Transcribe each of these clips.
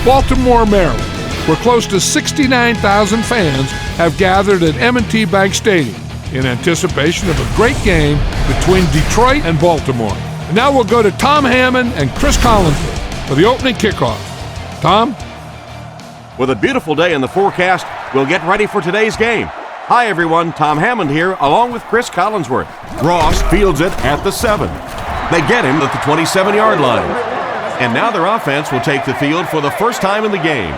Baltimore, Maryland, where close to 69,000 fans have gathered at M&T Bank Stadium in anticipation of a great game between Detroit and Baltimore. And now we'll go to Tom Hammond and Chris Collinsworth for the opening kickoff. Tom? With a beautiful day in the forecast, we'll get ready for today's game. Hi everyone, Tom Hammond here, along with Chris Collinsworth. Ross fields it at the 7. They get him at the 27-yard line. And now their offense will take the field for the first time in the game.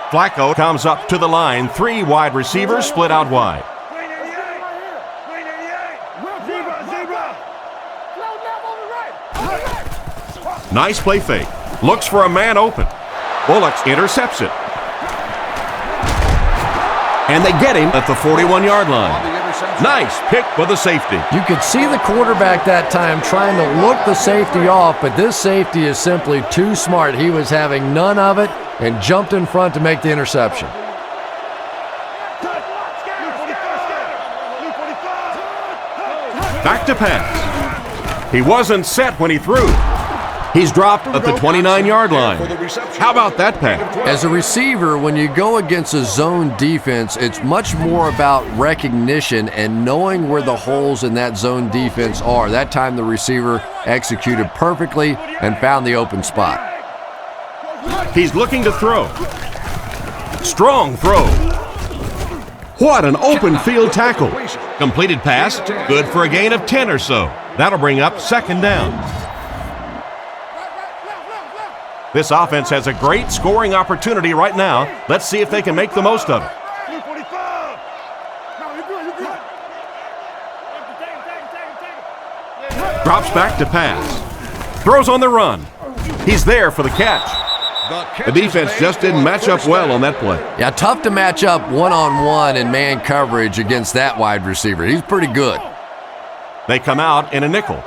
Flacco comes up to the line. 3 wide receivers split out wide. Nice play fake. Looks for a man open. Bullocks intercepts it. And they get him at the 41-yard line. Nice pick for the safety. You could see the quarterback that time trying to look the safety off, but this safety is simply too smart. He was having none of it and jumped in front to make the interception. Back to pass. He wasn't set when he threw. He's dropped at the 29-yard line. How about that pass? As a receiver, when you go against a zone defense, it's much more about recognition and knowing where the holes in that zone defense are. That time the receiver executed perfectly and found the open spot. He's looking to throw. Strong throw. What an open field tackle. Completed pass, good for a gain of 10 or so. That'll bring up second down. This offense has a great scoring opportunity right now. Let's see if they can make the most of it. Drops back to pass. Throws on the run. He's there for the catch. The defense just didn't match up well on that play. Yeah, tough to match up one-on-one in man coverage against that wide receiver. He's pretty good. They come out in a nickel.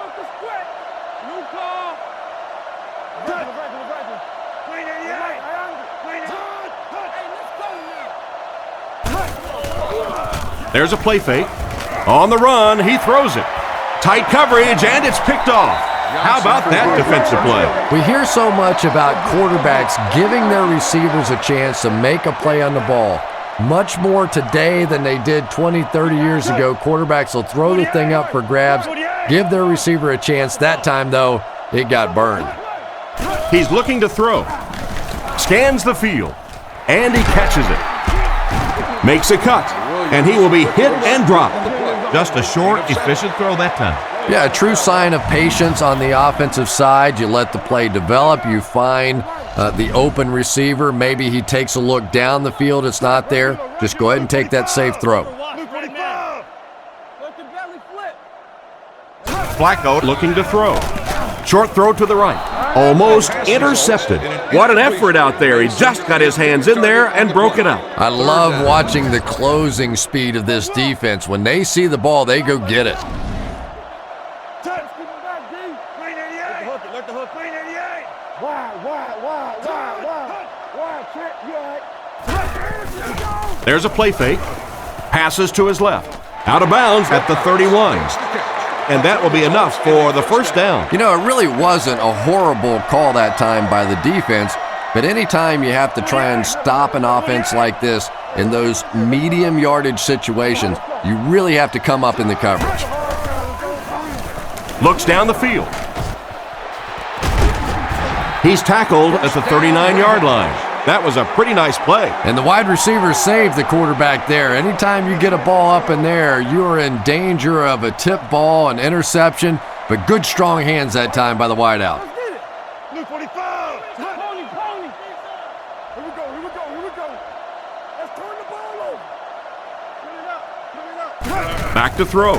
There's a play fake. On the run, he throws it. Tight coverage, and it's picked off. How about that defensive play? We hear so much about quarterbacks giving their receivers a chance to make a play on the ball. Much more today than they did 20, 30 years ago. Quarterbacks will throw the thing up for grabs, give their receiver a chance. That time, though, it got burned. He's looking to throw. Scans the field, and he catches it. Makes a cut, and he will be hit and dropped. Just a short, efficient throw that time. Yeah, a true sign of patience on the offensive side. You let the play develop. You find the open receiver. Maybe he takes a look down the field. It's not there. Just go ahead and take that safe throw. Flacco looking to throw. Short throw to the right. Almost intercepted. What an effort out there. He just got his hands in there and broke it up. I love watching the closing speed of this defense. When they see the ball, they go get it. There's a play fake. Passes to his left. Out of bounds at the 31. And that will be enough for the first down. You know, it really wasn't a horrible call that time by the defense, but anytime you have to try and stop an offense like this in those medium yardage situations, you really have to come up in the coverage. Looks down the field. He's tackled at the 39-yard line. That was a pretty nice play. And the wide receiver saved the quarterback there. Anytime you get a ball up in there, you are in danger of a tip ball, an interception, but good strong hands that time by the wideout. Back to throw.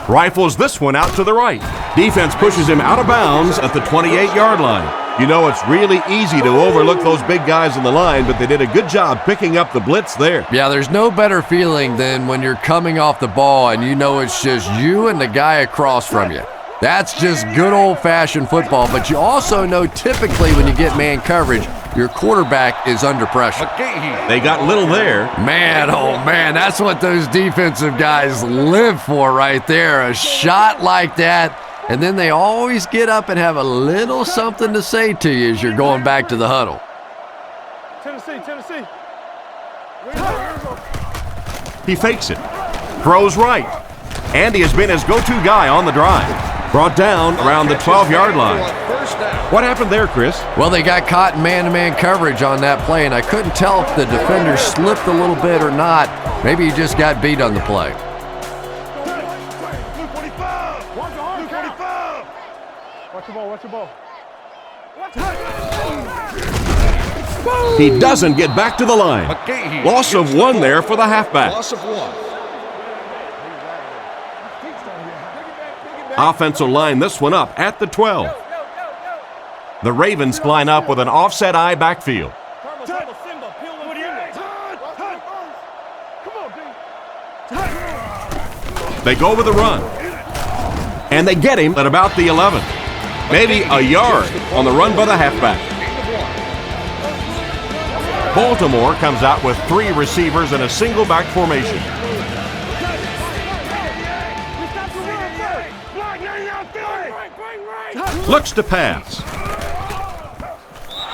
Rifles this one out to the right. Defense pushes him out of bounds at the 28-yard line. You know, it's really easy to overlook those big guys in the line, but they did a good job picking up the blitz there. Yeah, there's no better feeling than when you're coming off the ball and you know it's just you and the guy across from you. That's just good old-fashioned football, but you also know typically when you get man coverage, your quarterback is under pressure. They got little there. Man, oh man, that's what those defensive guys live for right there. A shot like that, and then they always get up and have a little something to say to you as you're going back to the huddle. Tennessee. He fakes it, throws right, and he has been his go-to guy on the drive. Brought down around the 12-yard line. What happened there, Chris? Well, they got caught in man-to-man coverage on that play, and I couldn't tell if the defender slipped a little bit or not. Maybe he just got beat on the play. Watch the ball. He doesn't get back to the line. Loss of 1 there for the halfback. Loss of 1. Offense will line this one up at the 12. The Ravens line up with an offset eye backfield. They go with the run. And they get him at about the 11. Maybe a yard on the run by the halfback. Baltimore comes out with 3 receivers in a single back formation. Looks to pass.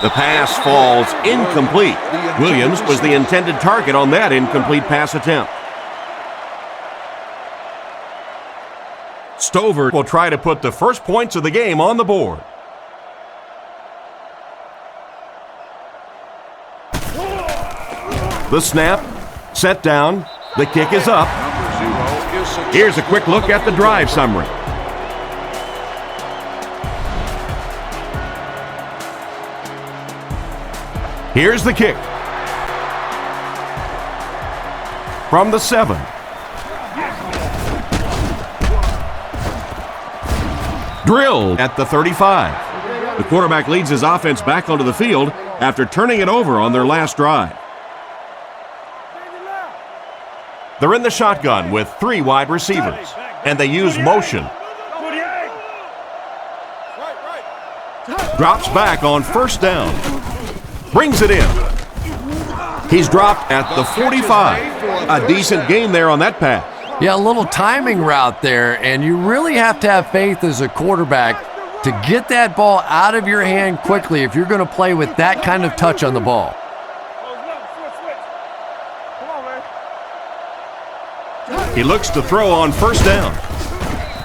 The pass falls incomplete. Williams was the intended target on that incomplete pass attempt. Stover will try to put the first points of the game on the board. The snap, set down, the kick is up. Here's a quick look at the drive summary. Here's the kick. From the 7. Drilled at the 35. The quarterback leads his offense back onto the field after turning it over on their last drive. They're in the shotgun with 3 wide receivers, and they use motion. Drops back on first down. Brings it in. He's dropped at the 45. A decent gain there on that pass. Yeah, a little timing route there, and you really have to have faith as a quarterback to get that ball out of your hand quickly if you're going to play with that kind of touch on the ball. He looks to throw on first down.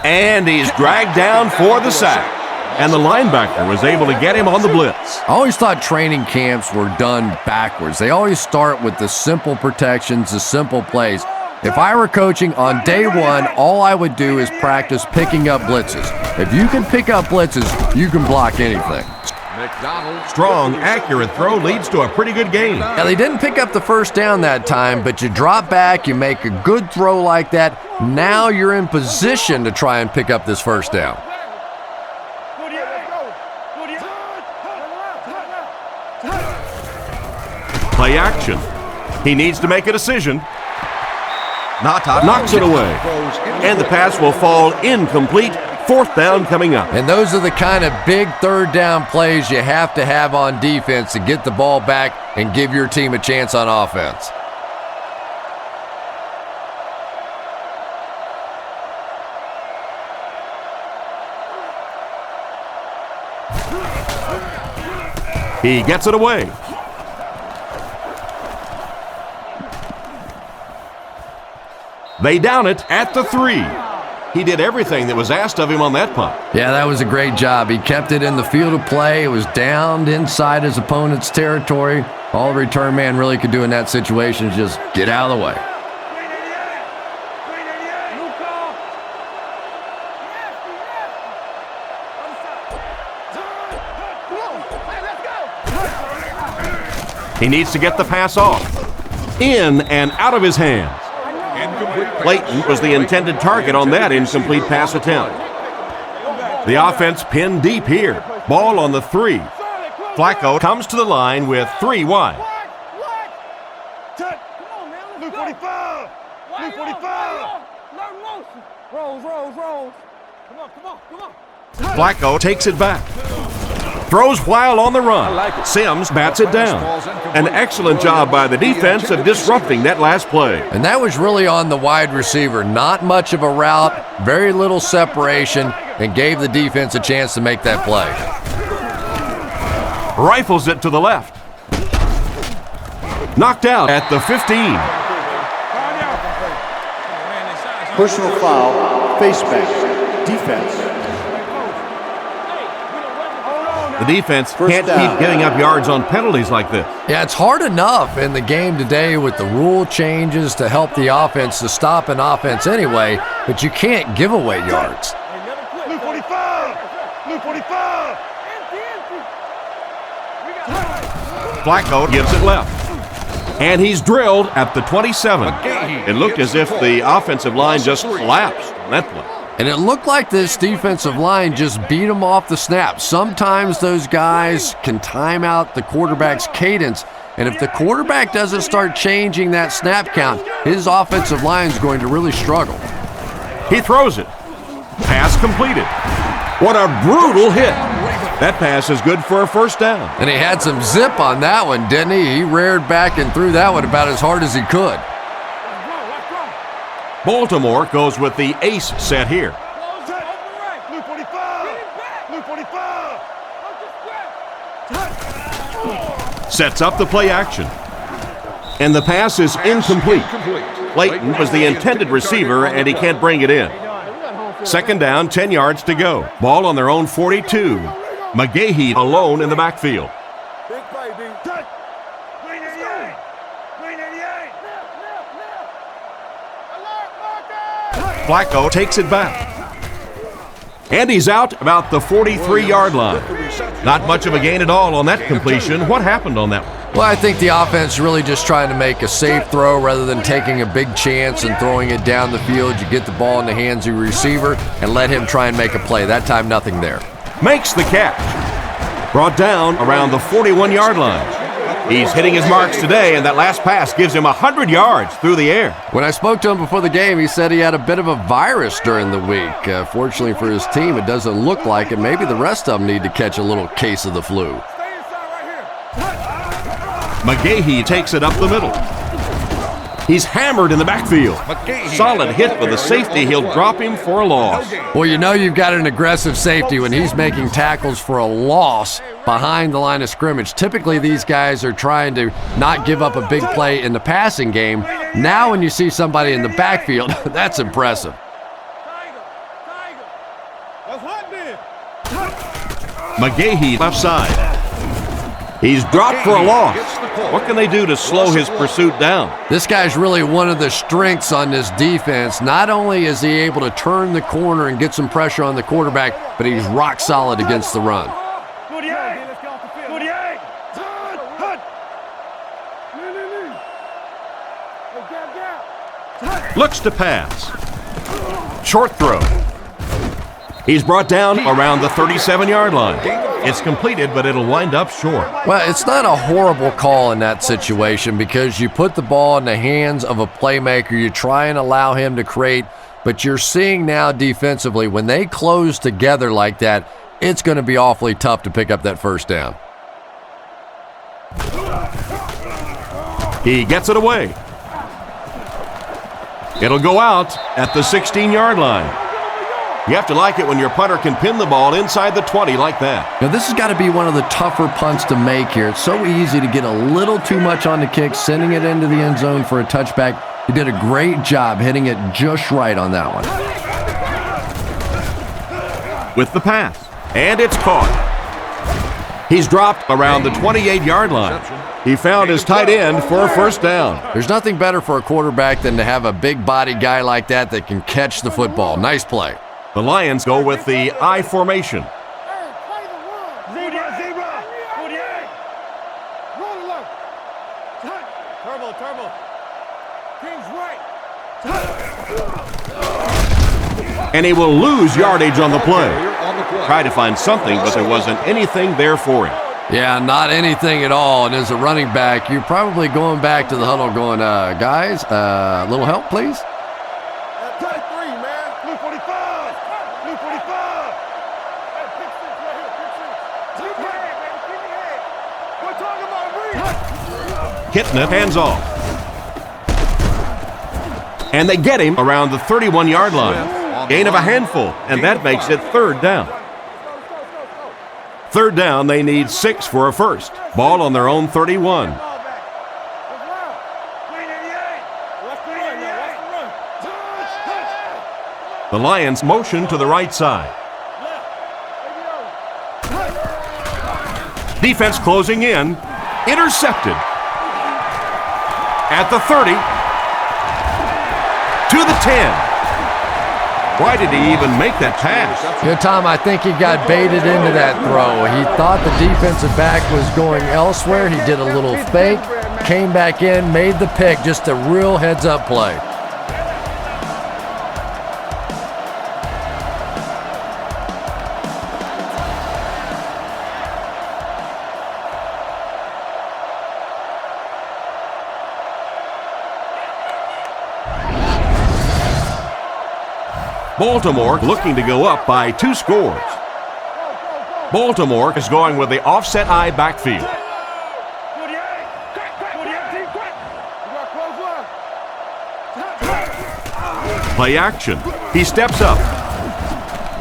And he's dragged down for the sack. And the linebacker was able to get him on the blitz. I always thought training camps were done backwards. They always start with the simple protections, the simple plays. If I were coaching on day 1, all I would do is practice picking up blitzes. If you can pick up blitzes, you can block anything. Strong, accurate throw leads to a pretty good gain. Now, they didn't pick up the first down that time, but you drop back, you make a good throw like that. Now you're in position to try and pick up this first down. Play action. He needs to make a decision. Knocks it away. And the pass will fall incomplete. 4th down coming up. And those are the kind of big 3rd down plays you have to have on defense to get the ball back and give your team a chance on offense. He gets it away. They down it at the 3. He did everything that was asked of him on that punt. Yeah, that was a great job. He kept it in the field of play. It was downed inside his opponent's territory. All the return man really could do in that situation is just get out of the way. He needs to get the pass off. In and out of his hands. Clayton was the intended target on that incomplete pass attempt. The offense pinned deep here. Ball on the 3. Flacco comes to the line with 3 wide. Flacco takes it back. Throws while on the run. Sims bats it down. An excellent job by the defense of disrupting that last play. And that was really on the wide receiver. Not much of a route, very little separation, and gave the defense a chance to make that play. Rifles it to the left. Knocked out at the 15. Personal foul, face mask, defense. The defense can't keep giving up yards on penalties like this. Yeah, it's hard enough in the game today with the rule changes to help the offense to stop an offense anyway, but you can't give away yards. Blue 45! Blue 45! Flacco gives it left. And he's drilled at the 27. It looked as if the offensive line just collapsed on that play. And it looked like this defensive line just beat them off the snap. Sometimes those guys can time out the quarterback's cadence, and if the quarterback doesn't start changing that snap count, his offensive line is going to really struggle. He throws it. Pass completed. What a brutal hit. That pass is good for a first down. And he had some zip on that one, didn't he? He reared back and threw that one about as hard as he could. Baltimore goes with the ace set here. Blue 45! Blue 45! Sets up the play action. And the pass is incomplete. Layton was the intended receiver, and he can't bring it in. Second down, 10 yards to go. Ball on their own 42. McGahee alone in the backfield. Big play, B. Touch! Green 88! Green 88! Flacco takes it back. And he's out about the 43-yard line. Not much of a gain at all on that completion. What happened on that one? Well, I think the offense really just trying to make a safe throw rather than taking a big chance and throwing it down the field. You get the ball in the hands of your receiver and let him try and make a play. That time, nothing there. Makes the catch. Brought down around the 41-yard line. He's hitting his marks today, and that last pass gives him 100 yards through the air. When I spoke to him before the game, he said he had a bit of a virus during the week. Fortunately for his team, it doesn't look like it. Maybe the rest of them need to catch a little case of the flu. Stay inside right here. McGahee takes it up the middle. He's hammered in the backfield. Solid hit with the safety. He'll drop him for a loss. Well, you know you've got an aggressive safety when he's making tackles for a loss behind the line of scrimmage. Typically, these guys are trying to not give up a big play in the passing game. Now when you see somebody in the backfield, that's impressive. That's hot then. McGahee left side. He's dropped for a loss. What can they do to slow his pursuit down? This guy's really one of the strengths on this defense. Not only is he able to turn the corner and get some pressure on the quarterback, but he's rock solid against the run. 48! 48! Looks to pass. Short throw. He's brought down around the 37-yard line. It's completed, but it'll wind up short. Well, it's not a horrible call in that situation because you put the ball in the hands of a playmaker. You try and allow him to create, but you're seeing now defensively, when they close together like that, it's going to be awfully tough to pick up that first down. He gets it away. It'll go out at the 16-yard line. You have to like it when your punter can pin the ball inside the 20 like that. Now, this has got to be one of the tougher punts to make here. It's so easy to get a little too much on the kick, sending it into the end zone for a touchback. He did a great job hitting it just right on that one. With the pass. And it's caught. He's dropped around the 28-yard line. He found his tight end for a first down. There's nothing better for a quarterback than to have a big body guy like that that can catch the football. Nice play. The Lions go with the I formation. Turbo. King's right. And he will lose yardage on the play. Try to find something, but there wasn't anything there for him. Yeah, not anything at all. And as a running back, you're probably going back to the huddle going, guys, a little help, please? Hitting it, hands off. And they get him around the 31-yard line. Gain of a handful, and that makes it third down. Third down, they need 6 for a first. Ball on their own 31. The Lions motion to the right side. Defense closing in. Intercepted. At the 30. To the 10. Why did he even make that pass? Tom, I think he got baited into that throw. He thought the defensive back was going elsewhere. He did a little fake, came back in, made the pick. Just a real heads-up play. Baltimore looking to go up by 2 scores. Baltimore is going with the offset eye backfield. Play action. He steps up.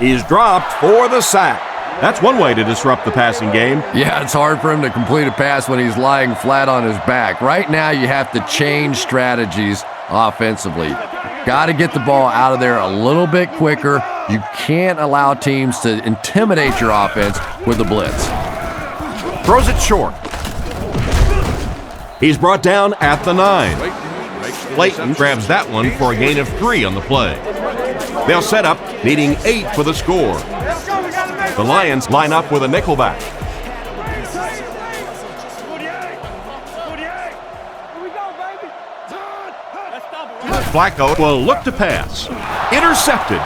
He's dropped for the sack. That's one way to disrupt the passing game. Yeah, it's hard for him to complete a pass when he's lying flat on his back. Right now, you have to change strategies offensively. Got to get the ball out of there a little bit quicker. You can't allow teams to intimidate your offense with a blitz. Throws it short. He's brought down at the 9. Clayton grabs that one for a gain of 3 on the play. They'll set up, needing 8 for the score. The Lions line up with a nickelback. Flacco will look to pass. Intercepted.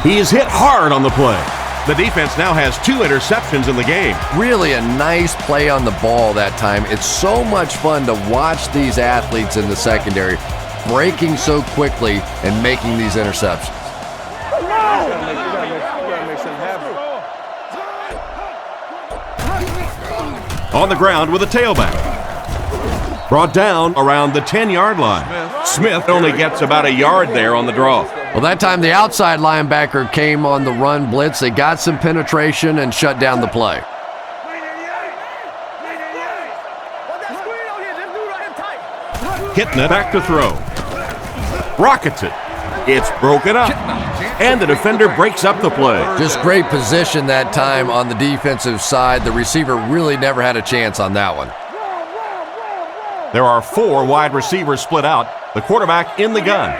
He is hit hard on the play. The defense now has 2 interceptions in the game. Really a nice play on the ball that time. It's so much fun to watch these athletes in the secondary breaking so quickly and making these interceptions. On the ground with a tailback. Brought down around the 10-yard line. Smith only gets about a yard there on the draw. Well, that time the outside linebacker came on the run blitz. They got some penetration and shut down the play. Hitting it back to throw. Rockets it. It's broken up. And the defender breaks up the play. Just great position that time on the defensive side. The receiver really never had a chance on that one. There are 4 wide receivers split out. The quarterback in the gun.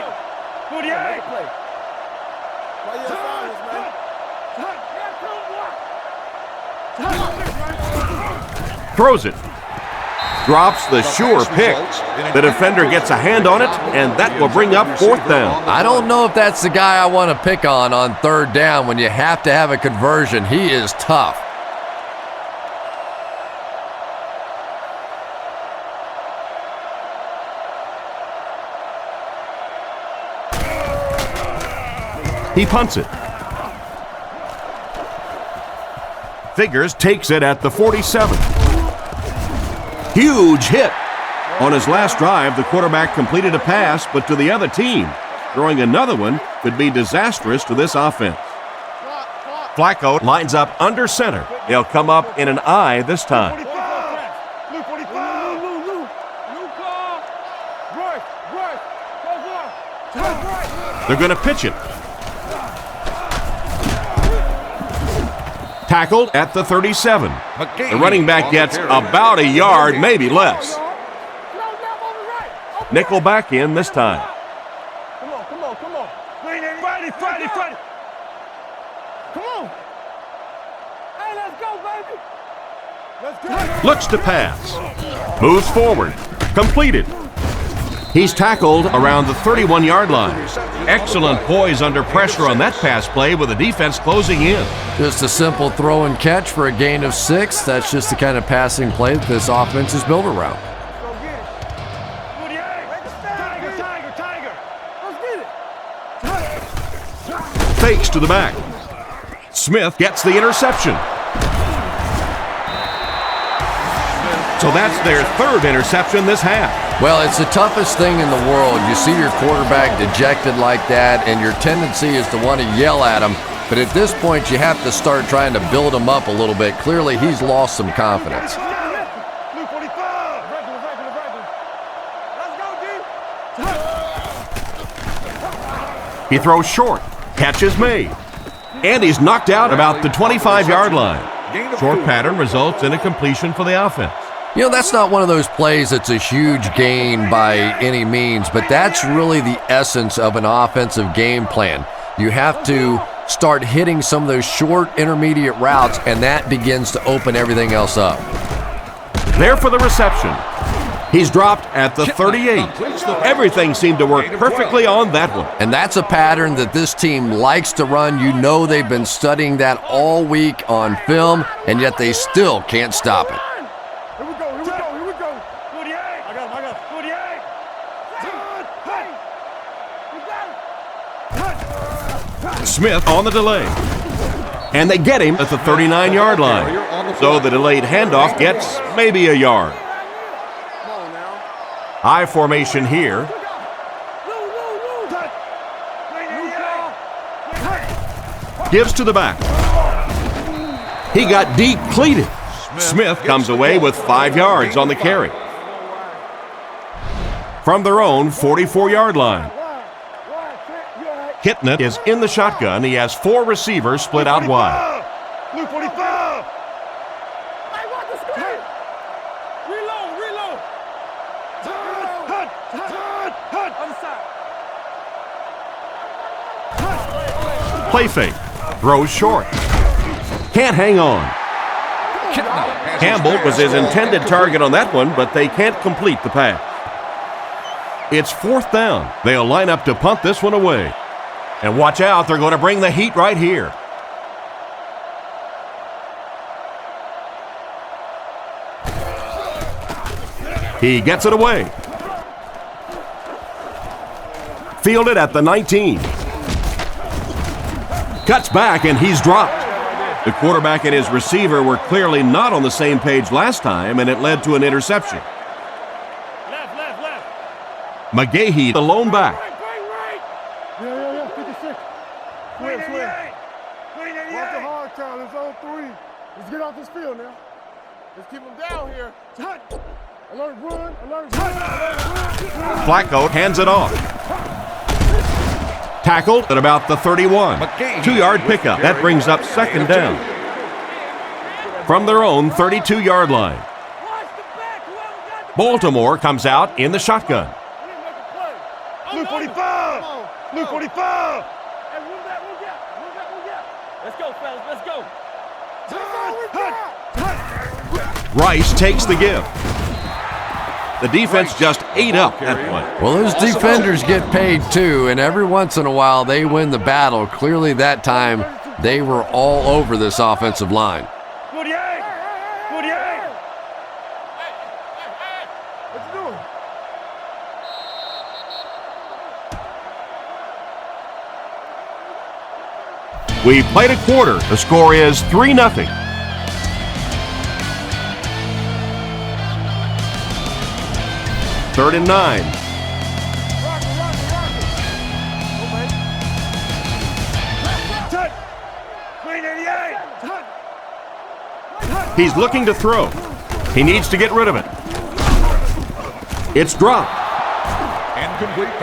Throws it. Drops the sure pick. The defender gets a hand on it, and that will bring up 4th down. I don't know if that's the guy I want to pick on 3rd down when you have to have a conversion. He is tough. He punts it. Figures takes it at the 47. Huge hit. On his last drive, the quarterback completed a pass, but to the other team. Throwing another one could be disastrous to this offense. Flacco lines up under center. He'll come up in an I this time. They're going to pitch it. Tackled at the 37. The running back gets about a yard, maybe less. Nickel back in this time. Come on. Friday. Come on. Hey, let's go, baby. Let's go. Looks to pass. Moves forward. Completed. He's tackled around the 31-yard line. Excellent poise under pressure on that pass play with the defense closing in. Just a simple throw and catch for a gain of 6. That's just the kind of passing play that this offense is built around. Fakes to the back. Smith gets the interception. So that's their 3rd interception this half. Well, it's the toughest thing in the world. You see your quarterback dejected like that, and your tendency is to want to yell at him. But at this point, you have to start trying to build him up a little bit. Clearly, he's lost some confidence. He throws short. Catch is made. And he's knocked out about the 25-yard line. Short pattern results in a completion for the offense. You know, that's not one of those plays that's a huge gain by any means, but that's really the essence of an offensive game plan. You have to start hitting some of those short intermediate routes, and that begins to open everything else up. There for the reception. He's dropped at the 38. Everything seemed to work perfectly on that one. And that's a pattern that this team likes to run. You know they've been studying that all week on film, and yet they still can't stop it. Here we go. 48. I got him. 48. Smith on the delay. And they get him at the 39-yard line. So the delayed handoff gets maybe a yard. High formation here. Gives to the back. He got decleated. Smith comes away with 5 yards on the carry. From their own 44-yard line. Kitna is in the shotgun. He has 4 receivers split out wide. Blue 45. Reload. Play fake. Throws short. Can't hang on. Campbell was his intended target on that one, but they can't complete the pass. It's 4th down. They'll line up to punt this one away. And watch out, they're going to bring the heat right here. He gets it away. Fielded at the 19. Cuts back and he's dropped. The quarterback and his receiver were clearly not on the same page last time, and it led to an interception. Left. McGahee, the lone back. Yeah, 56. Swim. Watch the hard count. It's on 3. Let's get off this field now. Let's keep them down here. Alert, run. Flacco hands it off. Tackled at about the 31. 2-yard pickup. That brings up 2nd down. From their own 32-yard line. Baltimore comes out in the shotgun. Blue 45. Blue 45. Let's go, fellas. Let's go. Rice takes the give. The defense just ate up that play. Well, those defenders get paid too, and every once in a while they win the battle. Clearly that time they were all over this offensive line. 48. What you doing? We played a quarter. The score is 3-0. Third and 9. He's looking to throw. He needs to get rid of it. It's dropped.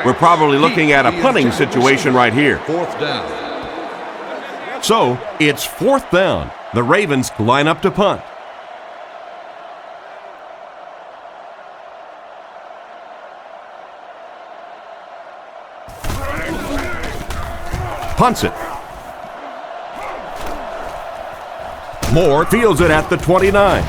We're probably looking at a punting situation right here. 4th down. So, it's 4th down. The Ravens line up to punt. Punts it. Moore fields it at the 29.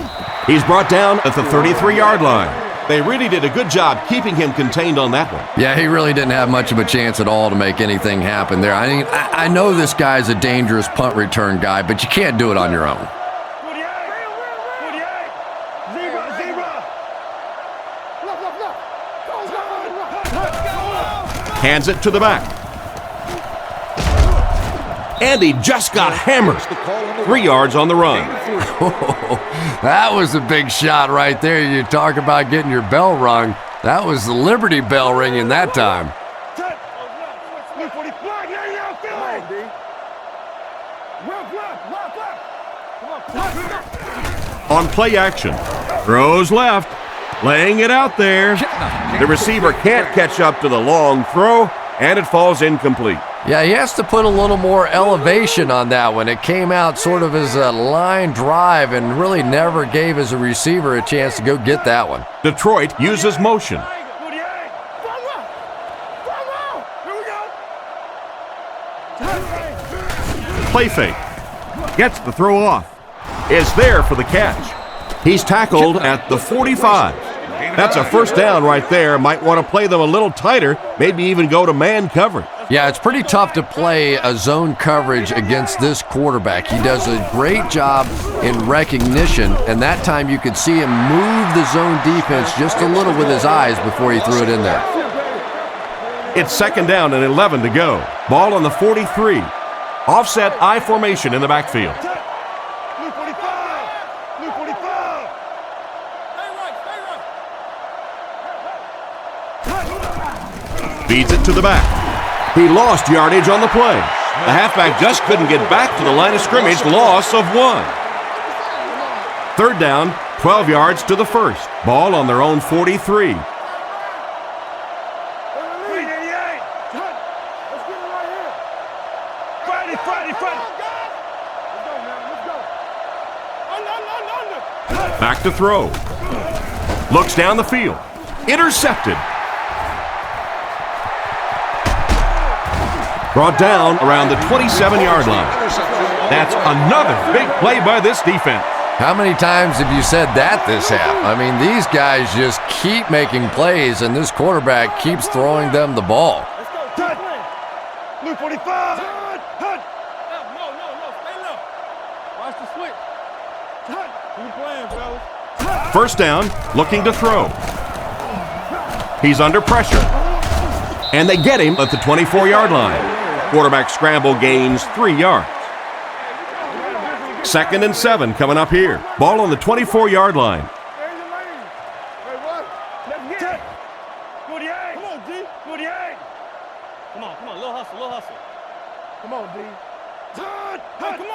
He's brought down at the 33-yard line. They really did a good job keeping him contained on that one. Yeah, he really didn't have much of a chance at all to make anything happen there. I mean, I know this guy's a dangerous punt return guy, but you can't do it on your own. 48. Zebra. Hands it to the back. And he just got hammered. 3 yards on the run. That was a big shot right there. You talk about getting your bell rung. That was the Liberty Bell ringing that time. On play action, throws left, laying it out there. The receiver can't catch up to the long throw, and it falls incomplete. Yeah, he has to put a little more elevation on that one. It came out sort of as a line drive and really never gave his receiver a chance to go get that one. Detroit uses motion. Play fake. Gets the throw off. Is there for the catch. He's tackled at the 45. That's a first down right there. Might want to play them a little tighter, maybe even go to man coverage. Yeah, it's pretty tough to play a zone coverage against this quarterback. He does a great job in recognition, and that time you could see him move the zone defense just a little with his eyes before he threw it in there. It's second down and 11 to go. Ball on the 43. Offset I formation in the backfield. Feeds it to the back. He lost yardage on the play. The halfback just couldn't get back to the line of scrimmage. Loss of 1. Third down, 12 yards to the first. Ball on their own 43. Back to throw. Looks down the field. Intercepted. Brought down around the 27-yard line. That's another big play by this defense. How many times have you said that this half? I mean, these guys just keep making plays, and this quarterback keeps throwing them the ball. Blue 45. No, stay low. Watch the switch. Keep playing, fellas. First down, looking to throw. He's under pressure. And they get him at the 24-yard line. Quarterback scramble gains 3 yards. Second and 7 coming up here. Ball on the 24-yard line. Come on, little hustle. Come on, D. Come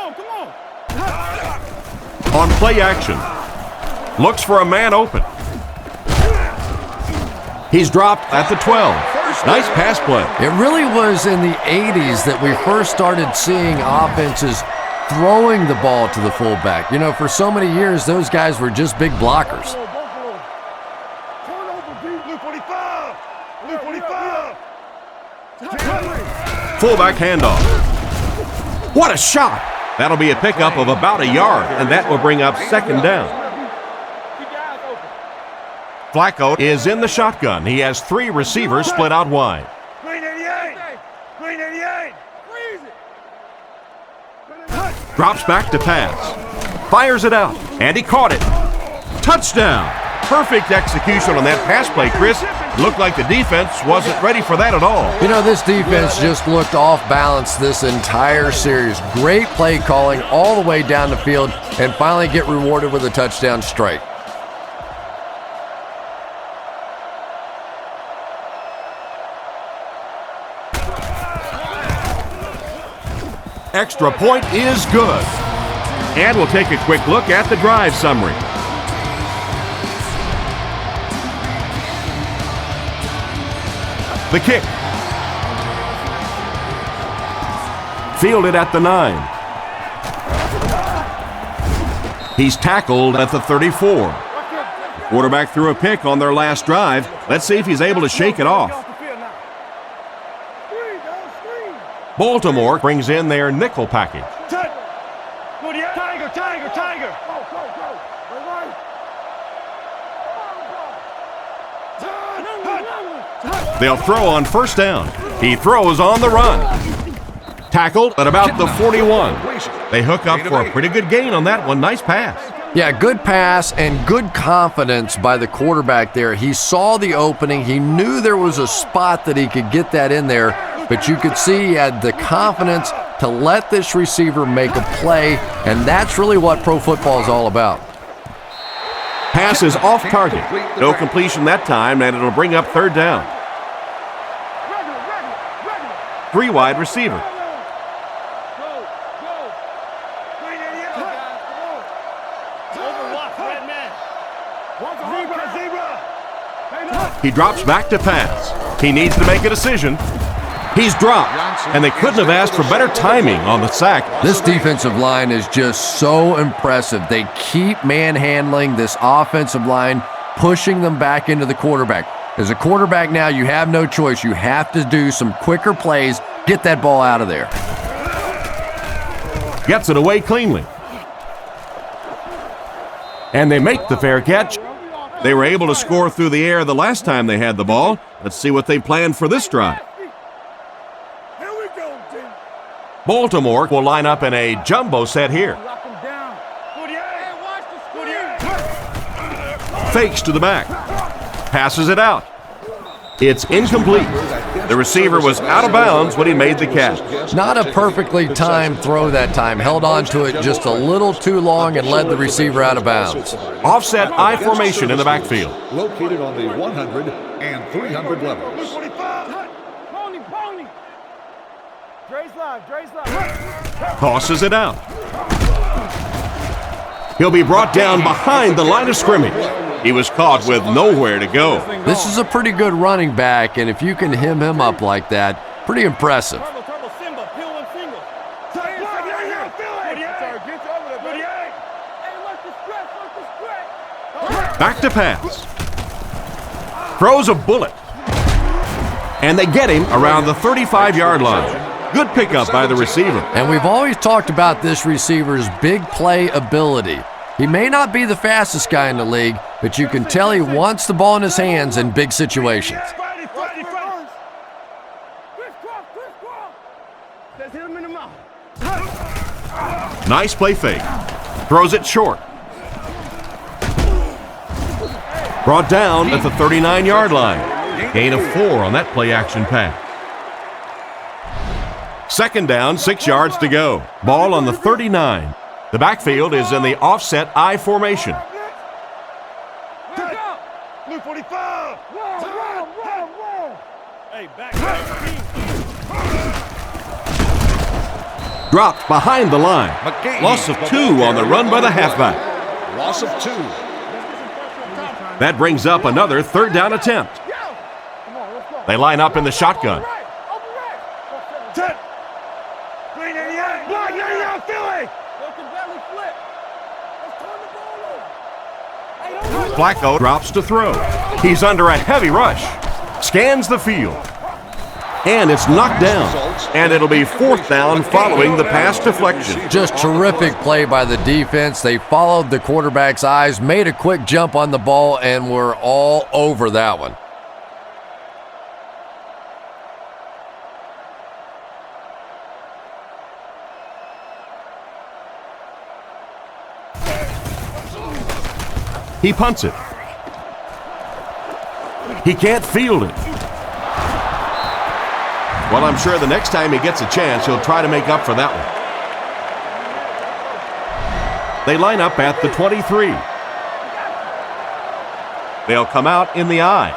on. On play action. Looks for a man open. He's dropped at the 12. Nice pass play. It really was in the 80s that we first started seeing offenses throwing the ball to the fullback. You know, for so many years, those guys were just big blockers. Fullback handoff. What a shot! That'll be a pickup of about a yard, and that will bring up second down. Flacco is in the shotgun. He has 3 receivers split out wide. Green 88. Drops back to pass. Fires it out, and he caught it. Touchdown! Perfect execution on that pass play, Chris. Looked like the defense wasn't ready for that at all. You know, this defense just looked off balance this entire series. Great play calling all the way down the field, and finally get rewarded with a touchdown straight. Extra point is good. And we'll take a quick look at the drive summary. The kick. Fielded at the 9. He's tackled at the 34. The quarterback threw a pick on their last drive. Let's see if he's able to shake it off. Baltimore brings in their nickel package. Tiger. They'll throw on first down. He throws on the run. Tackled at about the 41. They hook up for a pretty good gain on that one. Nice pass. Yeah, good pass and good confidence by the quarterback there. He saw the opening. He knew there was a spot that he could get that in there, but you could see he had the confidence to let this receiver make a play, and that's really what pro football is all about. Pass is off target. No completion that time, and it'll bring up third down. 3 wide receiver. He drops back to pass. He needs to make a decision. He's dropped, and they couldn't have asked for better timing on the sack. This defensive line is just so impressive. They keep manhandling this offensive line, pushing them back into the quarterback. As a quarterback now, you have no choice. You have to do some quicker plays, get that ball out of there. Gets it away cleanly. And they make the fair catch. They were able to score through the air the last time they had the ball. Let's see what they planned for this drive. Baltimore will line up in a jumbo set here. Fakes to the back. Passes it out. It's incomplete. The receiver was out of bounds when he made the catch. Not a perfectly timed throw that time. Held on to it just a little too long and led the receiver out of bounds. Offset I formation in the backfield. Located on the 100 and 300 levels. Tosses it out. He'll be brought down behind the line of scrimmage. He was caught with nowhere to go. This is a pretty good running back, and if you can hem him up like that, pretty impressive. Back to pass. Throws a bullet. And they get him around the 35-yard line. Good pickup by the receiver. And we've always talked about this receiver's big play ability. He may not be the fastest guy in the league, but you can tell he wants the ball in his hands in big situations. Nice play fake. Throws it short. Brought down at the 39-yard line. Gain of 4 on that play action pass. Second down, 6 yards to go. Ball on the 39. The backfield is in the offset I formation. Dropped behind the line. Loss of 2 on the run by the halfback. Loss of 2. That brings up another third down attempt. They line up in the shotgun. Flacco drops to throw. He's under a heavy rush. Scans the field. And it's knocked down. And it'll be fourth down following the pass deflection. Just terrific play by the defense. They followed the quarterback's eyes, made a quick jump on the ball, and were all over that one. He punts it. He can't field it. Well, I'm sure the next time he gets a chance, he'll try to make up for that one. They line up at the 23. They'll come out in the I.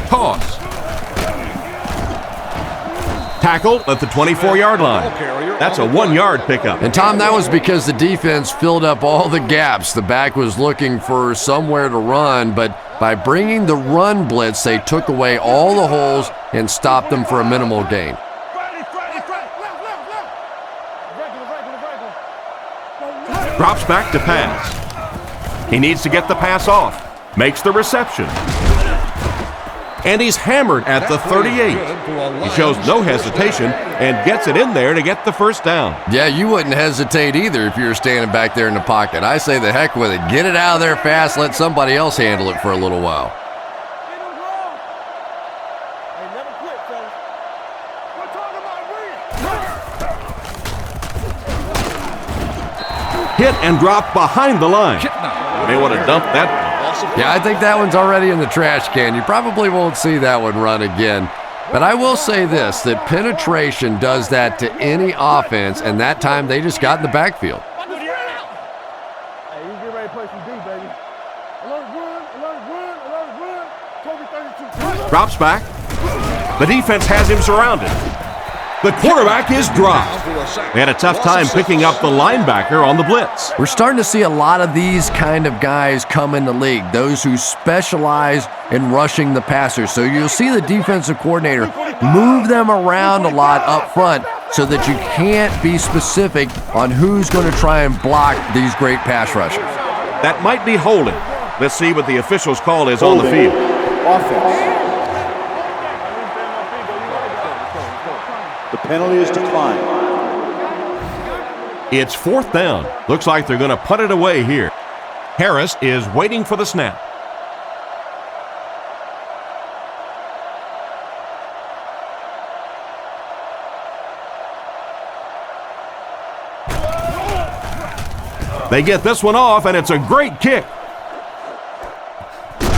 Toss. Tackle at the 24-yard line. That's a 1-yard pickup. And Tom, that was because the defense filled up all the gaps. The back was looking for somewhere to run, but by bringing the run blitz, they took away all the holes and stopped them for a minimal gain. Drops back to pass. He needs to get the pass off. Makes the reception. And he's hammered at the 38. He shows no hesitation and gets it in there to get the first down. Yeah, you wouldn't hesitate either if you were standing back there in the pocket. I say the heck with it. Get it out of there fast. Let somebody else handle it for a little while. Hit and drop behind the line. You may want to dump that. Yeah, I think that one's already in the trash can. You probably won't see that one run again. But I will say this, that penetration does that to any offense, and that time they just got in the backfield. Hey, you get ready to play some D, baby. Alert run. Kobe 32. Drops back. The defense has him surrounded. The quarterback is dropped. They had a tough time picking up the linebacker on the blitz. We're starting to see a lot of these kind of guys come in the league, those who specialize in rushing the passer. So you'll see the defensive coordinator move them around a lot up front so that you can't be specific on who's going to try and block these great pass rushers. That might be holding. Let's see what the official's call is on the field. Offense. The penalty is declined. It's 4th down. Looks like they're going to punt it away here. Harris is waiting for the snap. They get this one off, and it's a great kick.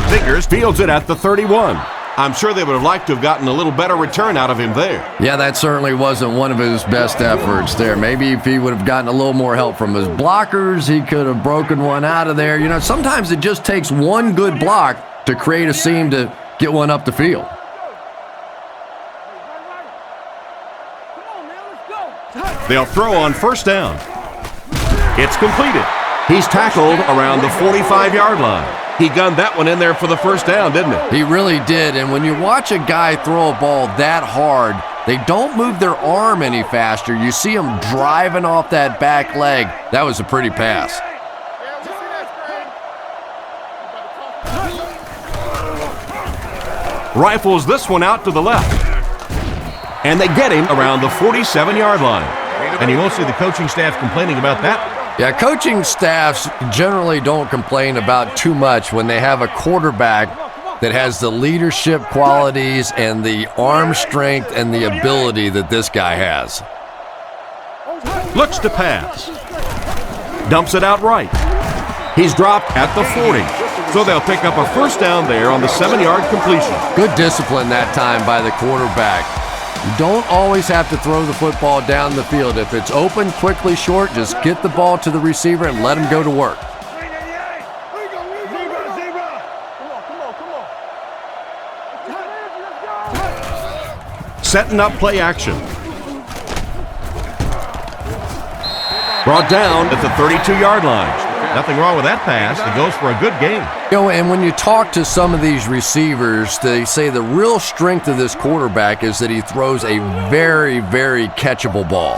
Figures fields it at the 31. I'm sure they would have liked to have gotten a little better return out of him there. Yeah, that certainly wasn't one of his best efforts there. Maybe if he would have gotten a little more help from his blockers, he could have broken one out of there. You know, sometimes it just takes one good block to create a seam to get one up the field. They'll throw on 1st down. It's completed. He's tackled around the 45-yard line. He gunned that one in there for the 1st down, didn't he? He really did, and when you watch a guy throw a ball that hard, they don't move their arm any faster. You see them driving off that back leg. That was a pretty pass. Rifles this one out to the left. And they get him around the 47-yard line. And you won't see the coaching staff complaining about that. Yeah, coaching staffs generally don't complain about too much when they have a quarterback that has the leadership qualities and the arm strength and the ability that this guy has. Looks to pass. Dumps it out right. He's dropped at the 40. So they'll pick up a 1st down there on the 7-yard completion. Good discipline that time by the quarterback. You don't always have to throw the football down the field. If it's open, quickly, short, just get the ball to the receiver and let him go to work. Setting up play action. Brought down at the 32-yard line. Nothing wrong with that pass. It goes for a good game. You know, and when you talk to some of these receivers, they say the real strength of this quarterback is that he throws a very, very catchable ball.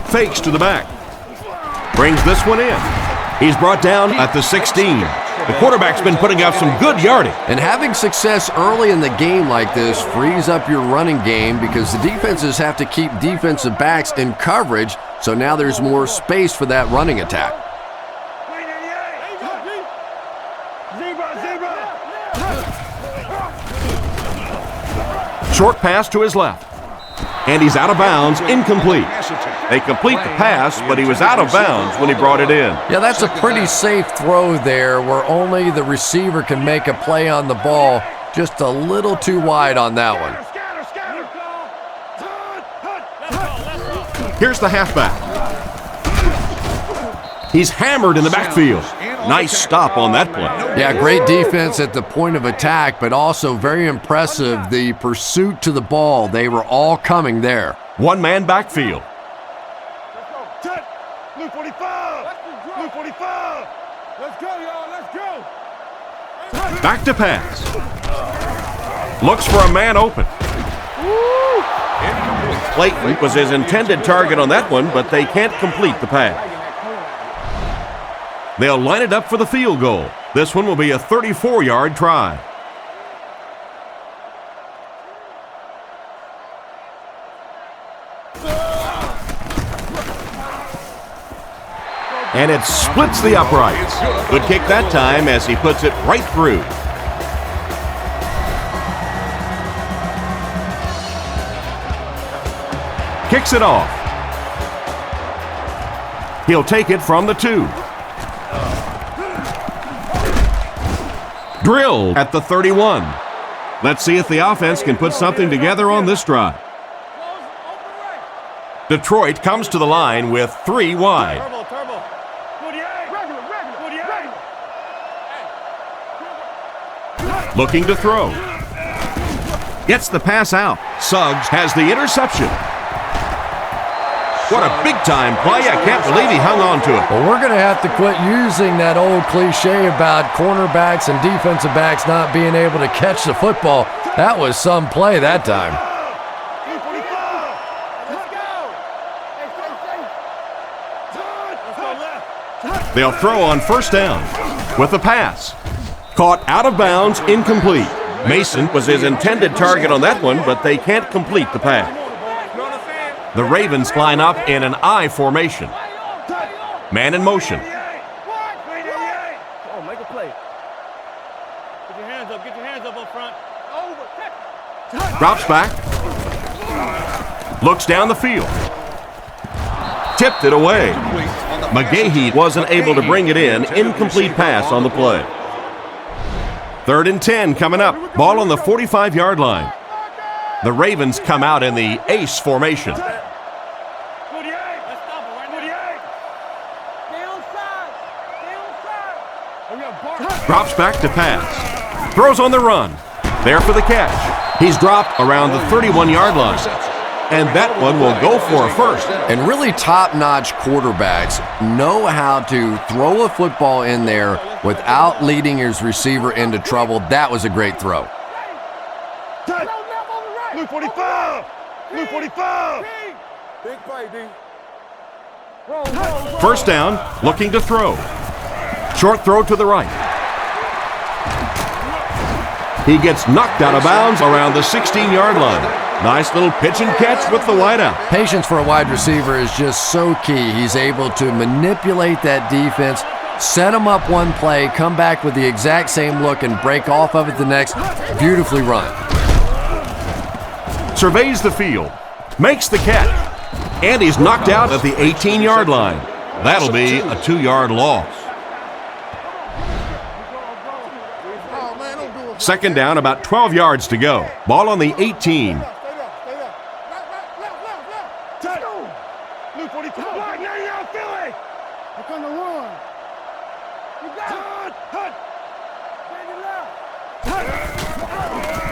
Fakes to the back. Brings this one in. He's brought down at the 16. The quarterback's been putting up some good yardage. And having success early in the game like this frees up your running game because the defenses have to keep defensive backs in coverage, so now there's more space for that running attack. Short pass to his left. And he's out of bounds, incomplete. They complete the pass, but he was out of bounds when he brought it in. Yeah, that's a pretty safe throw there where only the receiver can make a play on the ball. Just a little too wide on that one. Here's the halfback. He's hammered in the backfield. Nice stop on that play. Yeah, great defense at the point of attack, but also very impressive the pursuit to the ball. They were all coming there. One-man backfield. Blue 45! Blue 45! Let's go, y'all, let's go! Back to pass. Looks for a man open. Clayton was his intended target on that one, but they can't complete the pass. They'll line it up for the field goal. This one will be a 34-yard try. And it splits the uprights. Good kick that time as he puts it right through. Kicks it off. He'll take it from the 2. Drilled at the 31. Let's see if the offense can put something together on this drive. Detroit comes to the line with 3 wide. Looking to throw. Gets the pass out. Suggs has the interception. What a big-time play. I can't believe he hung on to it. Well, we're going to have to quit using that old cliche about cornerbacks and defensive backs not being able to catch the football. That was some play that time. They'll throw on first down with the pass. Caught out of bounds, incomplete. Mason was his intended target on that one, but they can't complete the pass. The Ravens line up in an I formation. Man in motion. Oh, make a play. Get your hands up up front. Drops back. Looks down the field. Tipped it away. McGahee wasn't able to bring it in. Incomplete pass on the play. 3rd and 10 coming up. Ball on the 45-yard line. The Ravens come out in the ace formation. Drops back to pass. Throws on the run. There for the catch. He's dropped around the 31-yard line. And that one will go for a first. And really top-notch quarterbacks know how to throw a football in there without leading his receiver into trouble. That was a great throw. Blue 45! Blue 45! Big play, D. First down, looking to throw. Short throw to the right. He gets knocked out of bounds around the 16-yard line. Nice little pitch and catch with the wideout. Patience for a wide receiver is just so key. He's able to manipulate that defense, set him up one play, come back with the exact same look, and break off of it the next. Beautifully run. Surveys the field, makes the catch, and he's knocked out at the 18-yard line. That'll be a 2-yard loss. Second down, about 12 yards to go. Ball on the 18.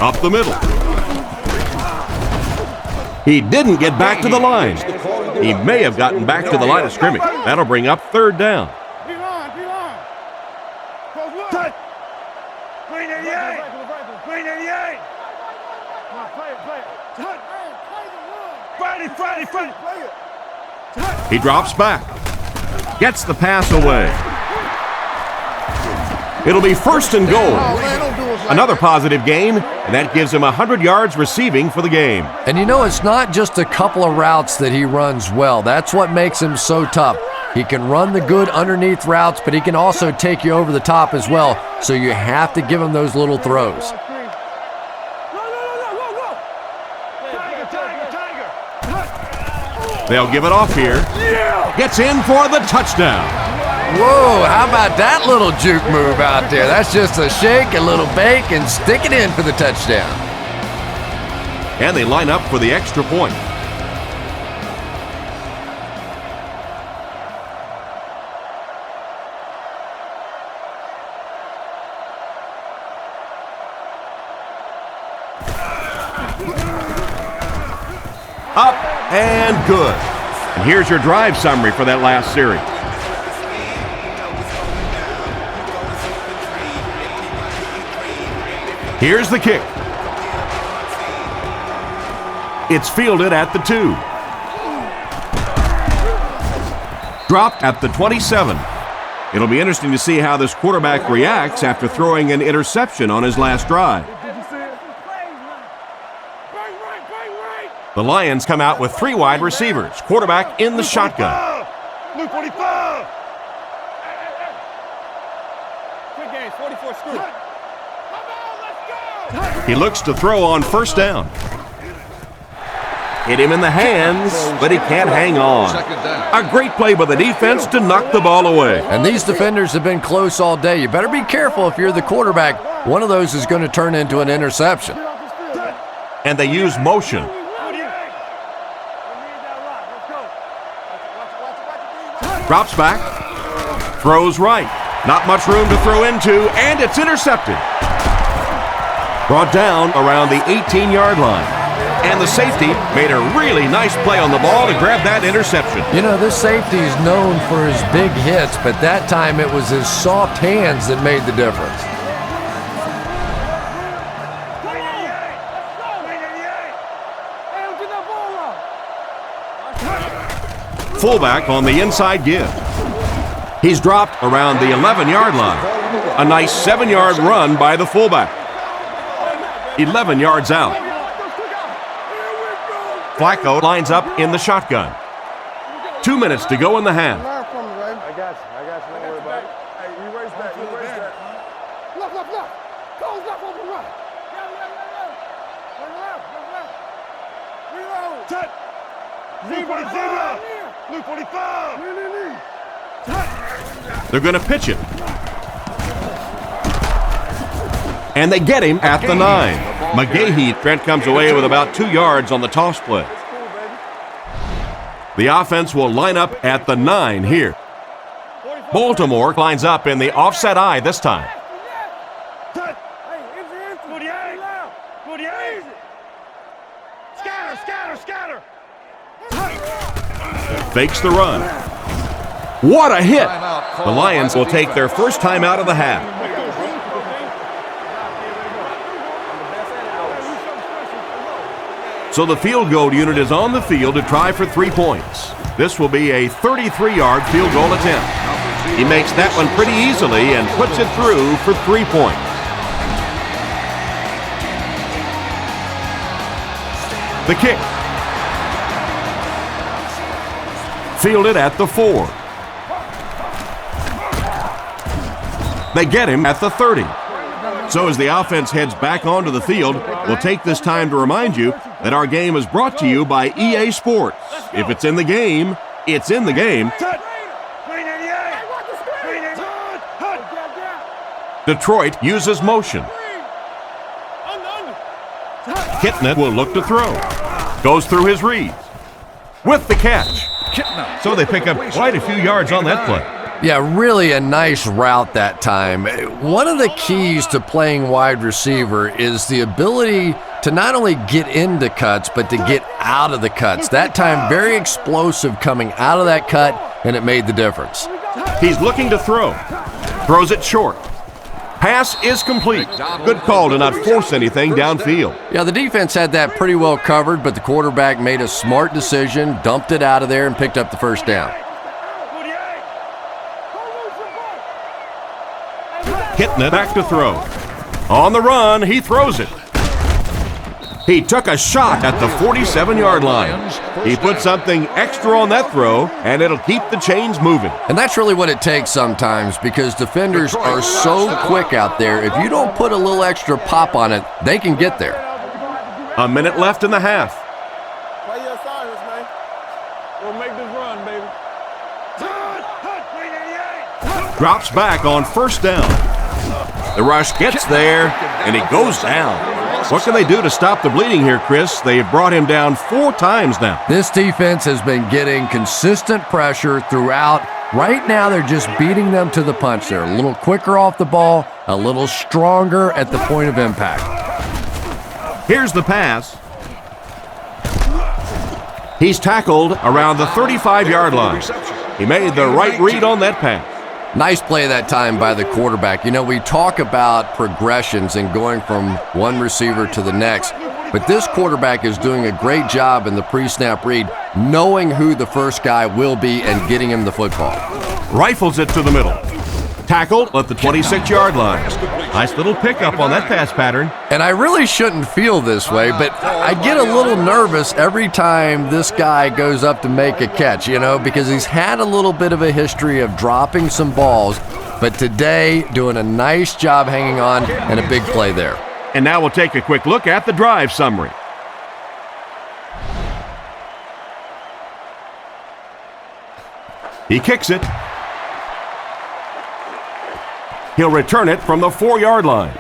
Up the middle. He didn't get back to the line. He may have gotten back to the line of scrimmage. That'll bring up 3rd down. He drops back. Gets the pass away. It'll be 1st and goal. Another positive game, and that gives him 100 yards receiving for the game. And you know, it's not just a couple of routes that he runs well. That's what makes him so tough. He can run the good underneath routes, but he can also take you over the top as well. So you have to give him those little throws. They'll give it off here. Gets in for the touchdown. Whoa, how about that little juke move out there? That's just a shake, a little bake, and stick it in for the touchdown. And they line up for the extra point. Up and good. And here's your drive summary for that last series. Here's the kick. It's fielded at the 2. Dropped at the 27. It'll be interesting to see how this quarterback reacts after throwing an interception on his last drive. The Lions come out with 3 wide receivers. Quarterback in the shotgun. Blue 45! Good game, 44 screw. He looks to throw on first down. Hit him in the hands, but he can't hang on. A great play by the defense to knock the ball away. And these defenders have been close all day. You better be careful if you're the quarterback. One of those is going to turn into an interception. And they use motion. Drops back, throws right. Not much room to throw into, and it's intercepted. Brought down around the 18-yard line. And the safety made a really nice play on the ball to grab that interception. You know, this safety is known for his big hits, but that time it was his soft hands that made the difference. Fullback on the inside give. He's dropped around the 11-yard line. A nice 7-yard run by the fullback. 11 yards out. Flacco lines up in the shotgun. 2 minutes to go in the half. I got you. Don't worry about it. Hey, you race that. Left. Goes left over right. Left. Reload. Touch. Blue 45. Blue 45. They're going to pitch it. And they get him at the 9. McGahee, Trent comes away with about 2 yards on the toss play. The offense will line up at the 9 here. Baltimore lines up in the offset eye this time. Fakes the run. What a hit! The Lions will take their first time out of the half. So the field goal unit is on the field to try for 3 points. This will be a 33-yard field goal attempt. He makes that one pretty easily and puts it through for 3 points. The kick. Fielded at the 4. They get him at the 30. So as the offense heads back onto the field, we'll take this time to remind you that our game is brought to you by EA Sports. If it's in the game, it's in the game. Detroit uses motion. Kitna will look to throw. Goes through his reads. With the catch. So they pick up quite a few yards on that play. Yeah, really a nice route that time. One of the keys to playing wide receiver is the ability to not only get into cuts, but to get out of the cuts. That time, very explosive coming out of that cut, and it made the difference. He's looking to throw. Throws it short. Pass is complete. Good call to not force anything downfield. Yeah, the defense had that pretty well covered, but the quarterback made a smart decision, dumped it out of there, and picked up the first down. Kitna back to throw. On the run, he throws it. He took a shot at the 47-yard line. He put something extra on that throw, and it'll keep the chains moving. And that's really what it takes sometimes, because defenders are so quick out there. If you don't put a little extra pop on it, they can get there. A minute left in the half. Play your assignments, man. We'll make this run, baby. Drops back on first down. The rush gets there, and he goes down. What can they do to stop the bleeding here, Chris? They've brought him down 4 times now. This defense has been getting consistent pressure throughout. Right now, they're just beating them to the punch. They're a little quicker off the ball, a little stronger at the point of impact. Here's the pass. He's tackled around the 35-yard line. He made the right read on that pass. Nice play that time by the quarterback. You know, we talk about progressions and going from one receiver to the next, but this quarterback is doing a great job in the pre-snap read, knowing who the first guy will be and getting him the football. Rifles it to the middle. Tackled at the 26-yard line. Nice little pickup on that pass pattern. And I really shouldn't feel this way, but I get a little nervous every time this guy goes up to make a catch, you know, because he's had a little bit of a history of dropping some balls, but today doing a nice job hanging on and a big play there. And now we'll take a quick look at the drive summary. He kicks it. He'll return it from the 4-yard line.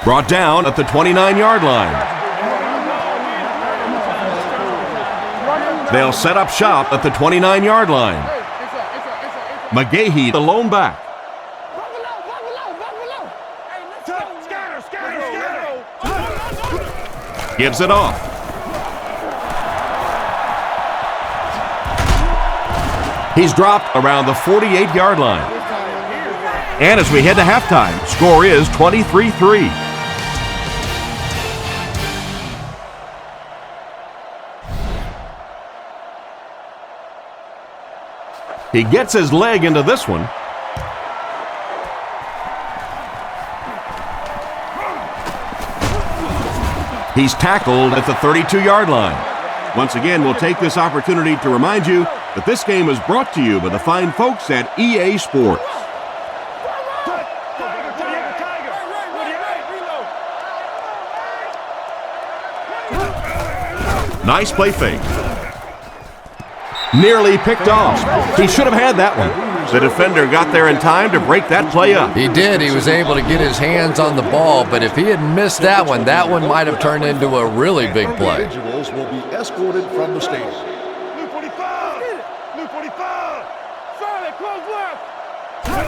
Brought down at the 29-yard line. They'll set up shop at the 29-yard line. McGahee, the lone back. Gives it off. He's dropped around the 48-yard line. And as we head to halftime, score is 23-3. He gets his leg into this one. He's tackled at the 32-yard line. Once again, we'll take this opportunity to remind you that this game is brought to you by the fine folks at EA Sports. Nice play fake. Nearly picked off. He should have had that one. The defender got there in time to break that play up. He did. He was able to get his hands on the ball, but if he had missed that one might have turned into a really big play. Individuals will be escorted from the stadium.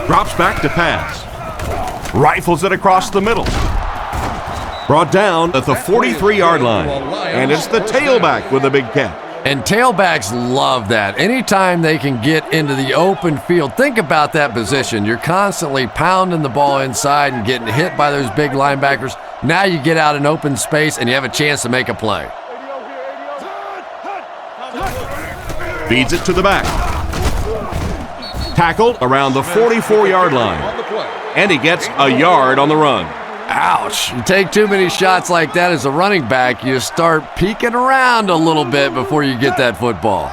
Drops back to pass. Rifles it across the middle. Brought down at the 43-yard line. And it's the tailback with a big catch. And tailbacks love that. Anytime they can get into the open field, think about that position. You're constantly pounding the ball inside and getting hit by those big linebackers. Now you get out in open space and you have a chance to make a play. Feeds it to the back. Tackled around the 44-yard line. And he gets a yard on the run. Ouch. You take too many shots like that as a running back, you start peeking around a little bit before you get that football.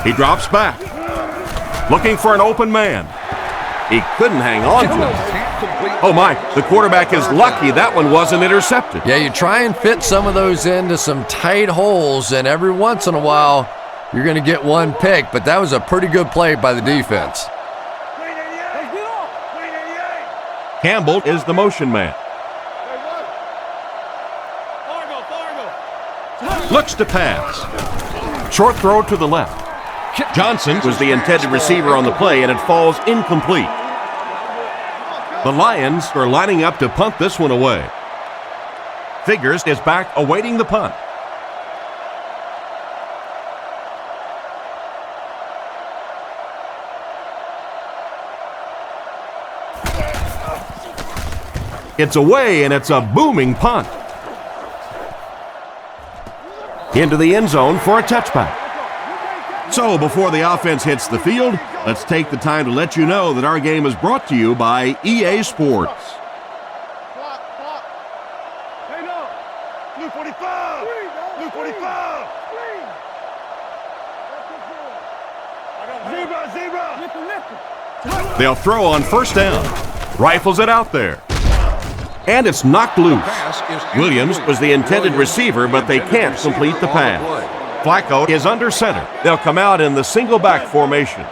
He drops back. Looking for an open man. He couldn't hang on to it. Oh my, the quarterback is lucky that one wasn't intercepted. Yeah, you try and fit some of those into some tight holes, and every once in a while, you're going to get one pick, but that was a pretty good play by the defense. Campbell is the motion man. Looks to pass. Short throw to the left. Johnson was the intended receiver on the play, and it falls incomplete. The Lions are lining up to punt this one away. Figures is back awaiting the punt. It's away, and it's a booming punt. Into the end zone for a touchback. So before the offense hits the field, let's take the time to let you know that our game is brought to you by EA Sports. They'll throw on first down. Rifles it out there. And it's knocked loose. Williams was the intended receiver, but they can't complete the pass. Flacco is under center. They'll come out in the single back formation.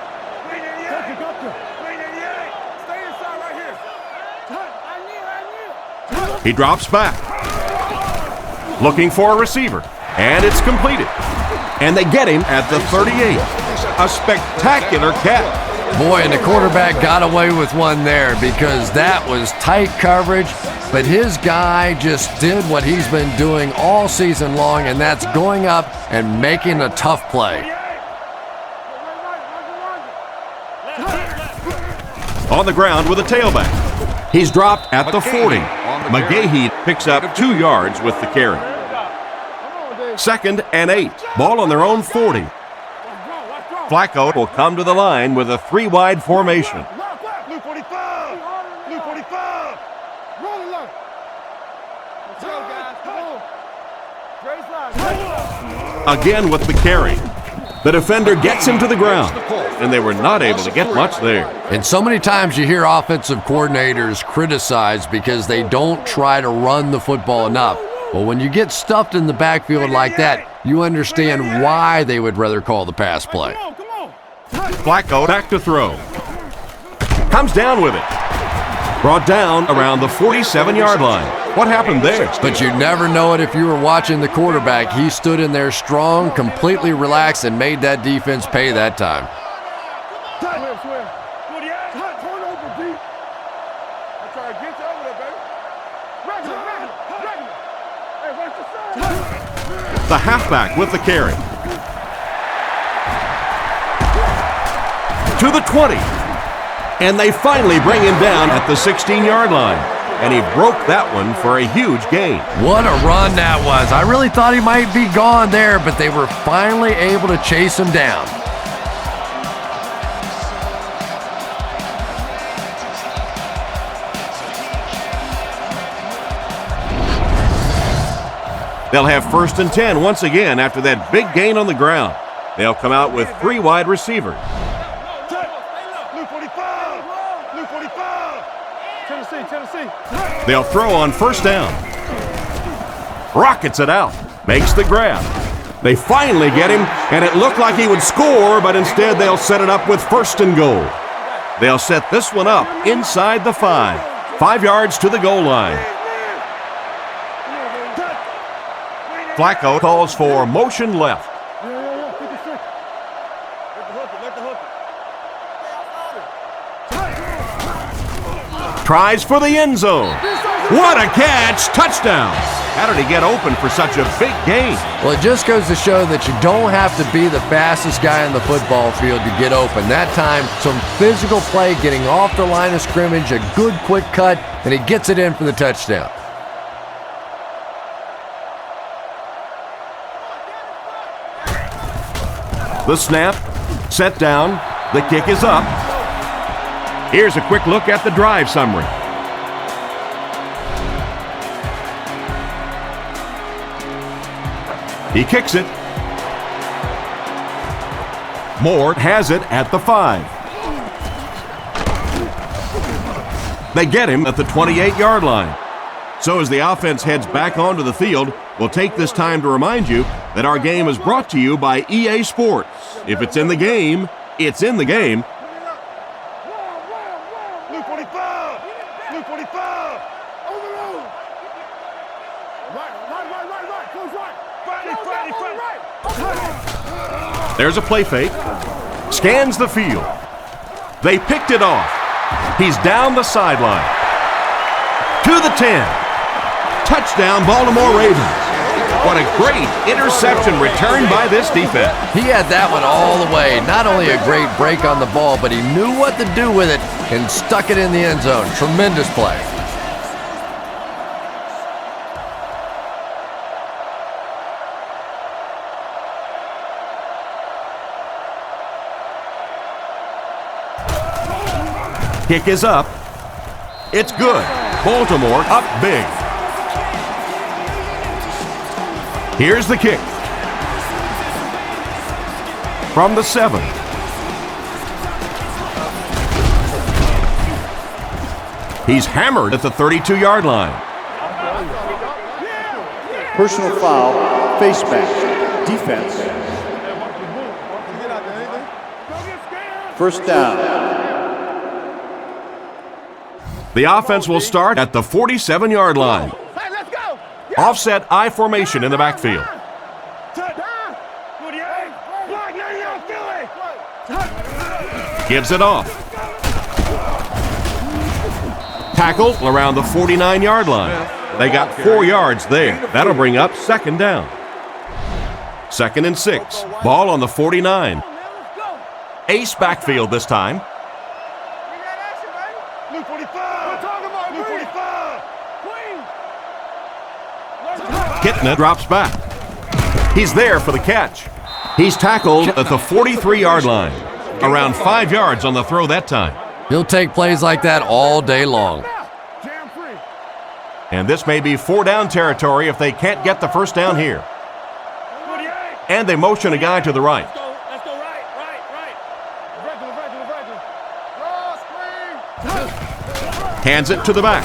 He drops back. Looking for a receiver. And it's completed. And they get him at the 38. A spectacular catch. Boy, and the quarterback got away with one there because that was tight coverage, but his guy just did what he's been doing all season long, and that's going up and making a tough play. On the ground with a tailback. He's dropped at the 40. McGahee picks up 2 yards with the carry. 2nd and 8. Ball on their own 40. Flacco will come to the line with a 3-wide formation. Again with the carry. The defender gets him to the ground, and they were not able to get much there. And so many times you hear offensive coordinators criticized because they don't try to run the football enough. Well, when you get stuffed in the backfield like that, you understand why they would rather call the pass play. Flacco back to throw. Comes down with it. Brought down around the 47-yard line. What happened there? But you'd never know it if you were watching the quarterback. He stood in there strong, completely relaxed, and made that defense pay that time. The halfback with the carry. To the 20. And they finally bring him down at the 16-yard line. And he broke that one for a huge gain. What a run that was. I really thought he might be gone there, but they were finally able to chase him down. They'll have 1st and 10 once again after that big gain on the ground. They'll come out with 3 wide receivers. They'll throw on 1st down. Rockets it out. Makes the grab. They finally get him, and it looked like he would score, but instead they'll set it up with 1st and goal. They'll set this one up inside the 5. 5 yards to the goal line. Flacco calls for motion left. Tries for the end zone. What a catch! Touchdown! How did he get open for such a big gain? Well, it just goes to show that you don't have to be the fastest guy on the football field to get open. That time, some physical play, getting off the line of scrimmage, a good quick cut, and he gets it in for the touchdown. The snap, set down, the kick is up. Here's a quick look at the drive summary. He kicks it. Moore has it at the 5. They get him at the 28-yard line. So as the offense heads back onto the field, we'll take this time to remind you that our game is brought to you by EA Sports. If it's in the game, it's in the game. Blue 45! Blue 45! Overload! Right, close right! There's a play fake. Scans the field. They picked it off. He's down the sideline. To the 10. Touchdown, Baltimore Ravens. What a great interception return by this defense. He had that one all the way. Not only a great break on the ball, but he knew what to do with it and stuck it in the end zone. Tremendous play. Kick is up. It's good. Baltimore up big. Here's the kick. From the 7. He's hammered at the 32-yard line. Personal foul, face mask, defense. 1st down. The offense will start at the 47-yard line. Offset I formation in the backfield. Gives it off. Tackle around the 49-yard line. They got 4 yards there. That'll bring up 2nd down. 2nd and 6. Ball on the 49. Ace backfield this time. Kitna drops back. He's there for the catch. He's tackled at the 43-yard line. Around 5 yards on the throw that time. He'll take plays like that all day long. And this may be 4-down territory if they can't get the 1st down here. And they motion a guy to the right. Hands it to the back.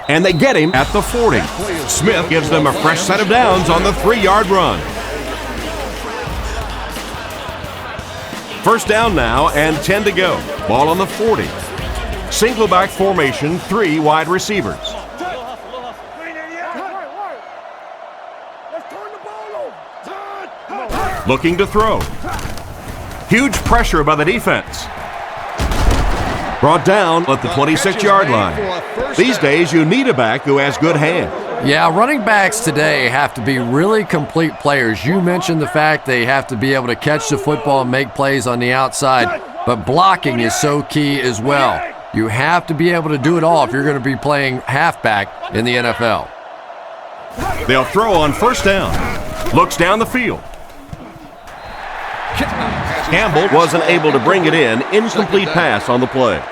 And they get him at the 40. Smith gives them a fresh set of downs on the 3-yard run. First down now and 10 to go. Ball on the 40. Single back formation, 3 wide receivers. Looking to throw. Huge pressure by the defense. Brought down at the 26-yard line. These days, you need a back who has good hands. Yeah, running backs today have to be really complete players. You mentioned the fact they have to be able to catch the football and make plays on the outside, but blocking is so key as well. You have to be able to do it all if you're going to be playing halfback in the NFL. They'll throw on first down. Looks down the field. Campbell wasn't able to bring it in. Incomplete pass on the play.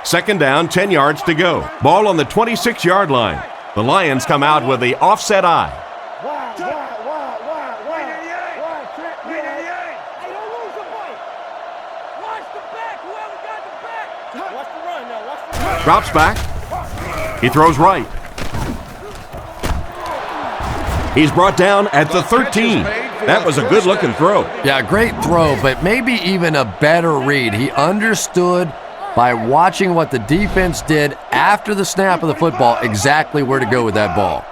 Second down, 10 yards to go. Ball on the 26-yard line. The Lions come out with the offset eye. Drops back. He throws right. He's brought down at the 13. That was a good-looking throw. Yeah, great throw, but maybe even a better read. He understood by watching what the defense did after the snap of the football exactly where to go with that ball.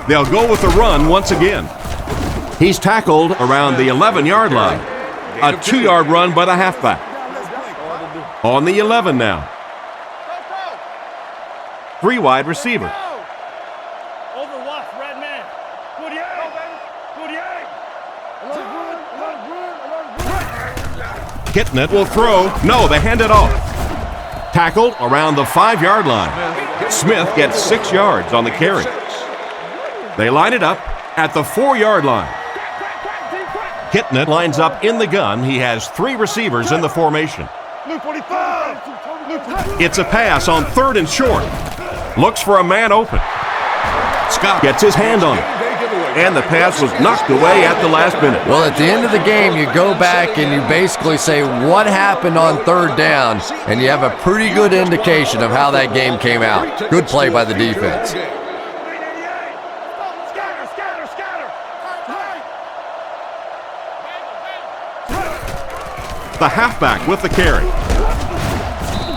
They'll go with the run once again. He's tackled around the 11-yard line. A 2-yard run by the halfback. On the 11 now. 3 wide receivers. Hitting it will throw. No, they hand it off. Tackled around the 5-yard line. Smith gets 6 yards on the carry. They line it up at the 4-yard line. Hitting it lines up in the gun. He has 3 receivers in the formation. It's a pass on 3rd and short. Looks for a man open. Scott gets his hand on it. And the pass was knocked away at the last minute. Well, at the end of the game, you go back and you basically say what happened on 3rd down, and you have a pretty good indication of how that game came out. Good play by the defense. The halfback with the carry.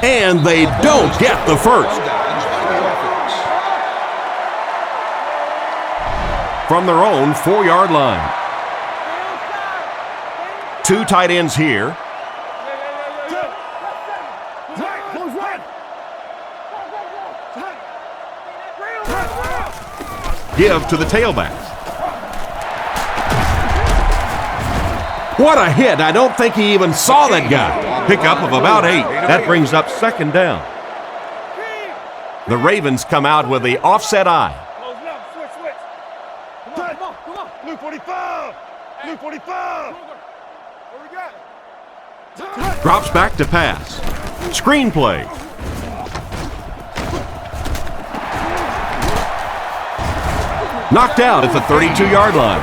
And they don't get the first. From their own 4-yard line. 2 tight ends here. Give to the tailback. What a hit. I don't think he even saw that guy. Pickup of about 8. That brings up 2nd down. The Ravens come out with the offset eye. Drops back to pass. Screenplay. Knocked out at the 32-yard line.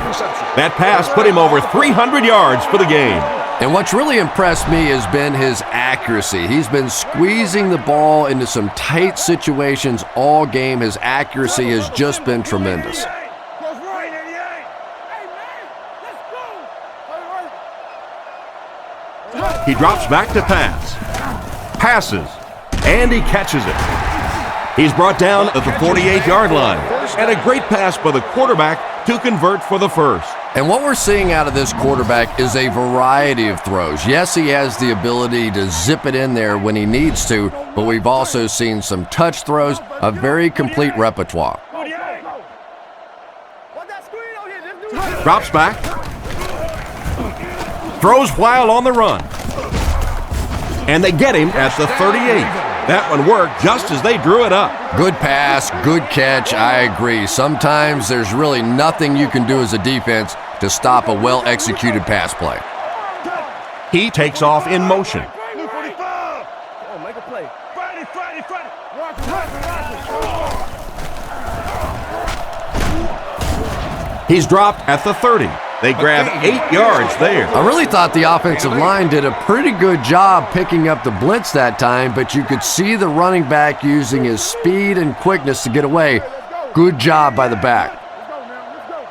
That pass put him over 300 yards for the game. And what's really impressed me has been his accuracy. He's been squeezing the ball into some tight situations all game. His accuracy has just been tremendous. He drops back to pass. Passes. And he catches it. He's brought down at the 48-yard line. And a great pass by the quarterback to convert for the first. And what we're seeing out of this quarterback is a variety of throws. Yes, he has the ability to zip it in there when he needs to, but we've also seen some touch throws, a very complete repertoire. Drops back. Throws while on the run. And they get him at the 38. That one worked just as they drew it up. Good pass, good catch, I agree. Sometimes there's really nothing you can do as a defense to stop a well-executed pass play. He takes off in motion. He's dropped at the 30. They grab 8 yards there. I really thought the offensive line did a pretty good job picking up the blitz that time, but you could see the running back using his speed and quickness to get away. Good job by the back. Let's go, man. Let's go.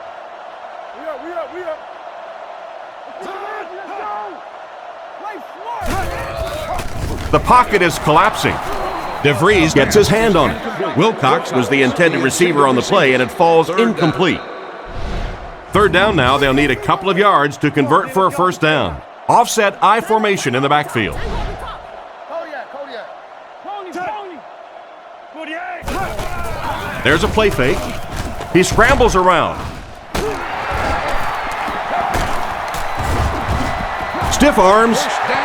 We up. Let's go. The pocket is collapsing. DeVries gets his hand on it. Wilcox was the intended receiver on the play, and it falls incomplete. Third down now. They'll need a couple of yards to convert for a first down. Offset I formation in the backfield. There's a play fake. He scrambles around. Stiff arms,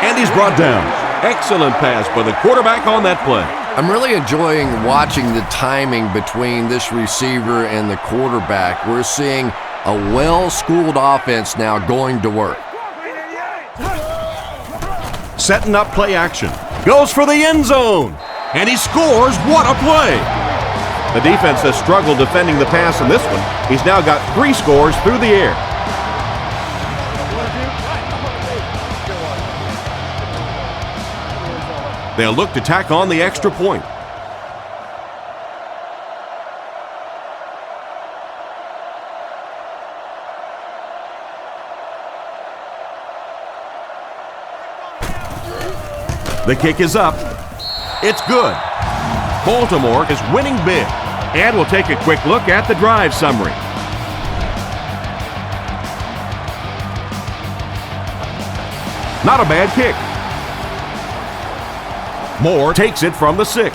and he's brought down. Excellent pass by the quarterback on that play. I'm really enjoying watching the timing between this receiver and the quarterback. We're seeing a well-schooled offense now going to work. Setting up play action. Goes for the end zone. And he scores. What a play. The defense has struggled defending the pass in this one. He's now got 3 scores through the air. They'll look to tack on the extra point. The kick is up. It's good. Baltimore is winning big. And we'll take a quick look at the drive summary. Not a bad kick. Moore takes it from the 6.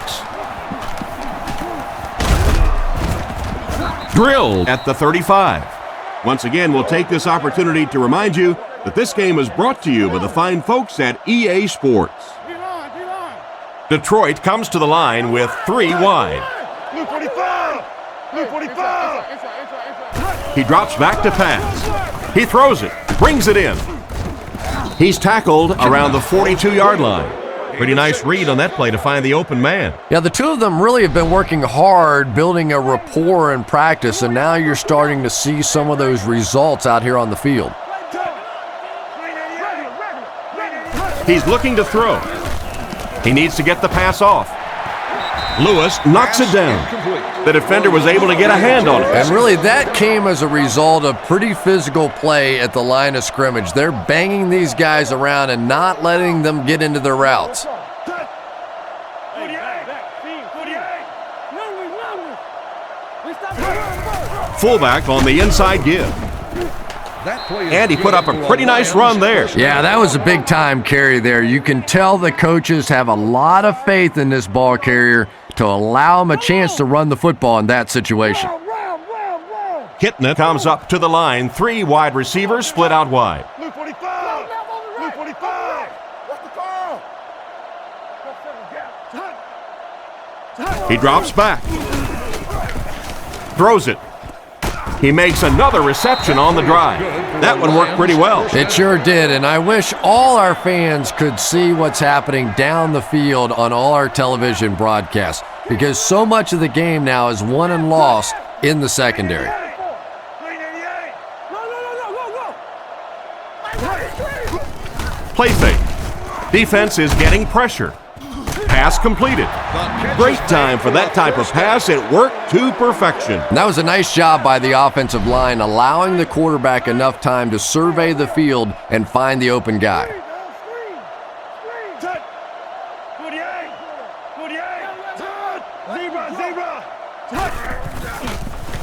Drilled at the 35. Once again, we'll take this opportunity to remind you that this game is brought to you by the fine folks at EA Sports. Detroit comes to the line with 3 wide. Blue 45! Blue 45! He drops back to pass. He throws it, brings it in. He's tackled around the 42-yard line. Pretty nice read on that play to find the open man. Yeah, the two of them really have been working hard, building a rapport in practice, and now you're starting to see some of those results out here on the field. He's looking to throw. He needs to get the pass off. Lewis knocks it down. The defender was able to get a hand on it. And really, that came as a result of pretty physical play at the line of scrimmage. They're banging these guys around and not letting them get into their routes. Fullback on the inside give. And he put up a pretty nice run there. Yeah, that was a big-time carry there. You can tell the coaches have a lot of faith in this ball carrier to allow him a chance to run the football in that situation. Kitna comes up to the line. 3 wide receivers split out wide. Blue 45! Blue 45! What's the call? He drops back. Throws it. He makes another reception on the drive. That one worked pretty well. It sure did, and I wish all our fans could see what's happening down the field on all our television broadcasts, because so much of the game now is won and lost in the secondary. Play fake. Defense is getting pressure. Pass completed. Great time for that type of pass. It worked to perfection. And that was a nice job by the offensive line, allowing the quarterback enough time to survey the field and find the open guy.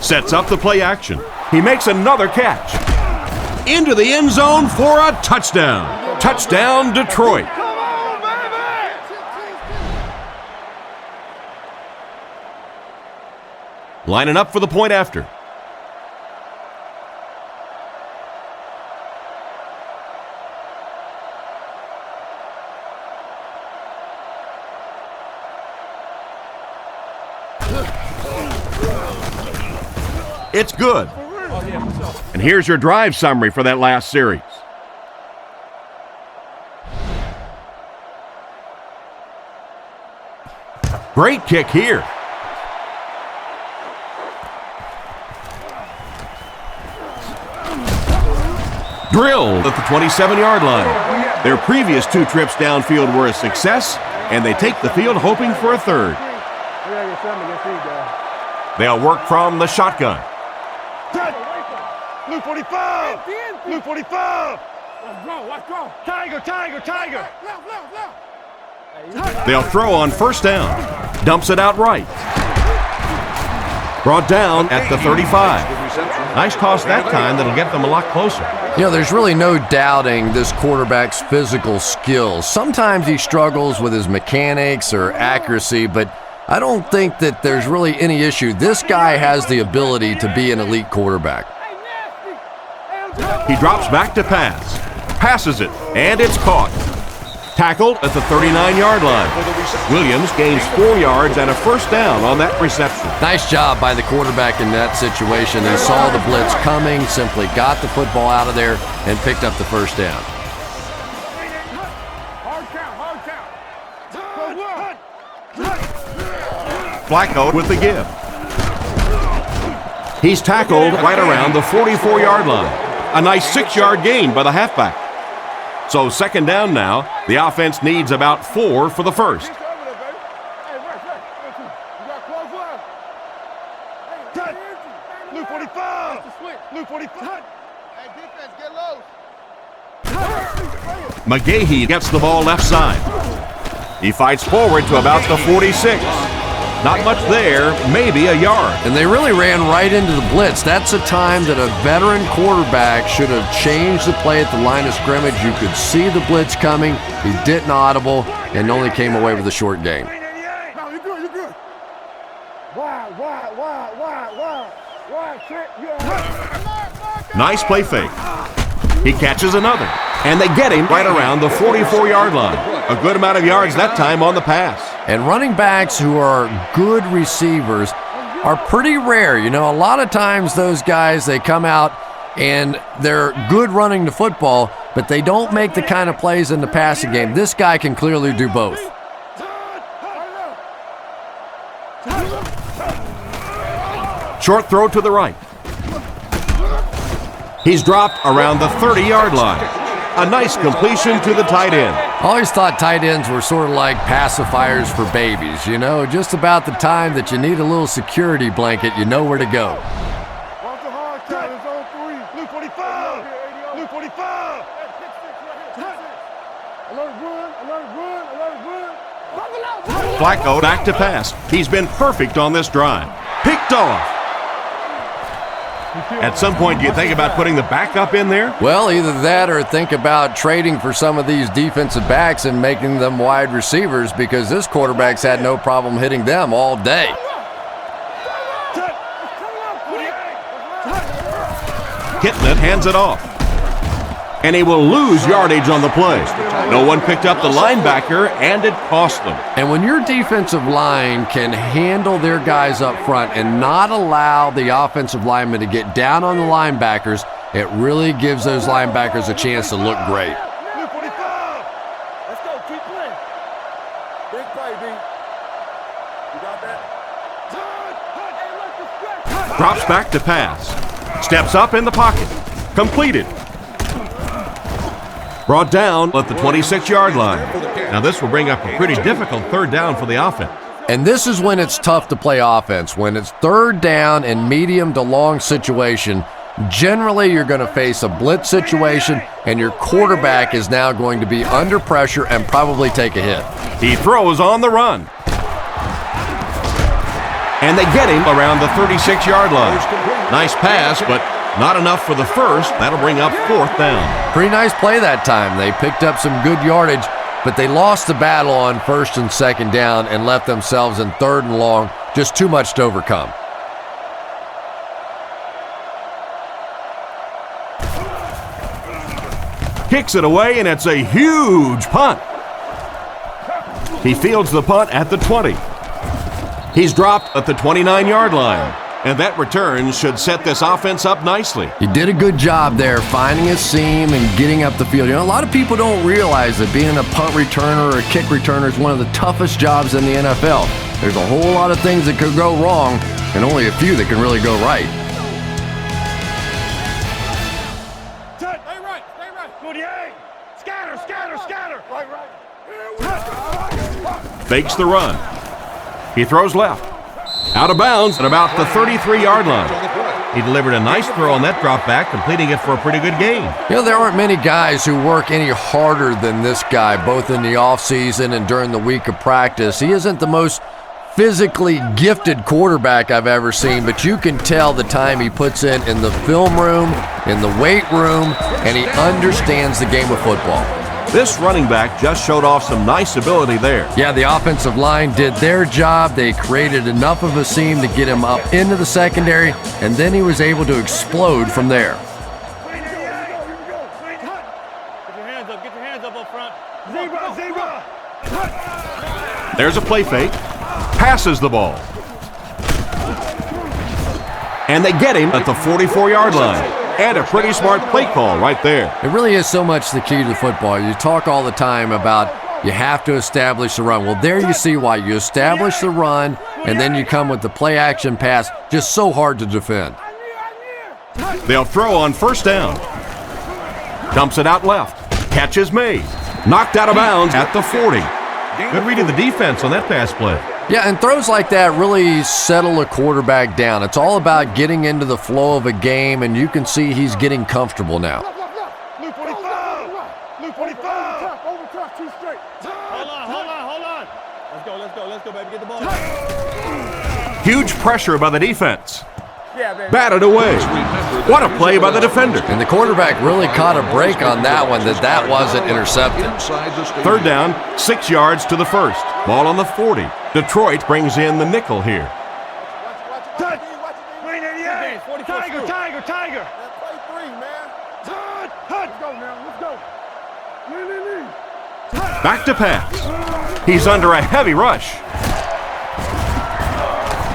Sets up the play action. He makes another catch. Into the end zone for a touchdown. Touchdown, Detroit. Lining up for the point after. It's good. And here's your drive summary for that last series. Great kick here. Drilled at the 27-yard line. Their previous 2 trips downfield were a success, and they take the field hoping for a third. They'll work from the shotgun. Blue 45! Blue 45! Let's go! Tiger! Left! They'll throw on first down. Dumps it out right. Brought down at the 35. Nice toss that time that'll get them a lot closer. You know, there's really no doubting this quarterback's physical skills. Sometimes he struggles with his mechanics or accuracy, but I don't think that there's really any issue. This guy has the ability to be an elite quarterback. He drops back to pass. Passes it, and it's caught. Tackled at the 39-yard line. Williams gains 4 yards and a first down on that reception. Nice job by the quarterback in that situation. He saw the blitz coming, simply got the football out of there, and picked up the first down. Flacco with the give. He's tackled right around the 44-yard line. A nice 6-yard gain by the halfback. So second down now. The offense needs about 4 for the first. Blue 45! Blue 45! Hey, defense, get low! McGahee gets the ball left side. He fights forward to about the 46. Not much there, maybe a yard. And they really ran right into the blitz. That's a time that a veteran quarterback should have changed the play at the line of scrimmage. You could see the blitz coming. He didn't audible and only came away with a short gain. No, you're good. Wide, shit, Nice play fake. He catches another. And they get him right around the 44-yard line. A good amount of yards that time on the pass. And running backs who are good receivers are pretty rare. You know, a lot of times those guys, they come out and they're good running the football, but they don't make the kind of plays in the passing game. This guy can clearly do both. Short throw to the right. He's dropped around the 30-yard line. A nice completion to the tight end. I always thought tight ends were sort of like pacifiers for babies. You know, just about the time that you need a little security blanket, you know where to go. Watch the hard count, it's on 3. Blue 45! Blue 45! Alert run! Flacco back to pass. He's been perfect on this drive. Picked off. At some point, do you think about putting the backup in there? Well, either that or think about trading for some of these defensive backs and making them wide receivers, because this quarterback's had no problem hitting them all day. Kitnet hands it off. And he will lose yardage on the play. No one picked up the linebacker, and it cost them. And when your defensive line can handle their guys up front and not allow the offensive linemen to get down on the linebackers, it really gives those linebackers a chance to look great. Blue 45! Let's go, keep playing. Big play, B. You got that? Drops back to pass. Steps up in the pocket. Completed. Brought down at the 26-yard line. Now this will bring up a pretty difficult third down for the offense. And this is when it's tough to play offense. When it's third down and medium to long situation, generally you're going to face a blitz situation, and your quarterback is now going to be under pressure and probably take a hit. He throws on the run. And they get him around the 36-yard line. Nice pass, but not enough for the first. That'll bring up fourth down. Pretty nice play that time. They picked up some good yardage, but they lost the battle on first and second down and left themselves in third and long. Just too much to overcome. Kicks it away, and it's a huge punt. He fields the punt at the 20. He's dropped at the 29-yard line. And that return should set this offense up nicely. He did a good job there, finding a seam and getting up the field. You know, a lot of people don't realize that being a punt returner or a kick returner is one of the toughest jobs in the NFL. There's a whole lot of things that could go wrong, and only a few that can really go right. Hey, right. fakes the run. He throws left. Out of bounds at about the 33-yard line. He delivered a nice throw on that drop back, completing it for a pretty good gain. You know, there aren't many guys who work any harder than this guy, both in the offseason and during the week of practice. He isn't the most physically gifted quarterback I've ever seen, but you can tell the time he puts in the film room, in the weight room, and he understands the game of football. This running back just showed off some nice ability there. Yeah, the offensive line did their job. They created enough of a seam to get him up into the secondary, and then he was able to explode from there. Get your hands up front. Zebra. There's a play fake. Passes the ball. And they get him at the 44-yard line. And a pretty smart play call right there. It really is so much the key to football. You talk all the time about you have to establish the run. Well, there you see why. You establish the run, and then you come with the play-action pass. Just so hard to defend. They'll throw on first down. Dumps it out left. Catch is made. Knocked out of bounds at the 40. Good read of the defense on that pass play. Yeah, and throws like that really settle a quarterback down. It's all about getting into the flow of a game, and you can see he's getting comfortable now. Luke 45. Luke 45. Over top, two straight. Hold on. Let's go, baby. Get the ball. Huge pressure by the defense. Yeah, baby. Batted away. What a play by the defender. And the quarterback really caught a break on that one, that wasn't intercepted. Third down, 6 yards to the first. Ball on the 40. Detroit brings in the nickel here. Touch. Green 88. Tiger. Play 3, man. Touch. Let's go now. Let's go. Lean. Back to pass. He's under a heavy rush.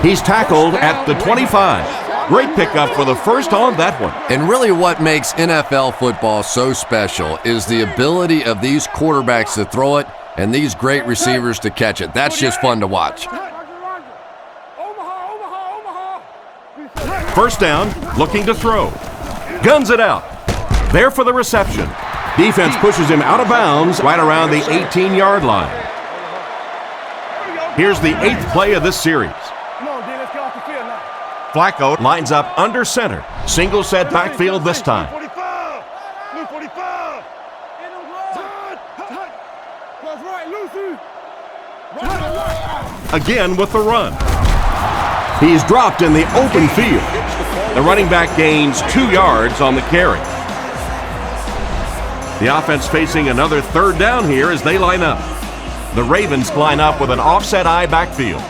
He's tackled at the 25. Great pickup for the first on that one. And really what makes NFL football so special is the ability of these quarterbacks to throw it and these great receivers to catch it. That's just fun to watch. First down, looking to throw. Guns it out. There for the reception. Defense pushes him out of bounds right around the 18-yard line. Here's the 8th play of this series. Flacco lines up under center. Single set backfield this time. Again with the run. He's dropped in the open field. The running back gains 2 yards on the carry. The offense facing another third down here as they line up. The Ravens line up with an offset eye backfield.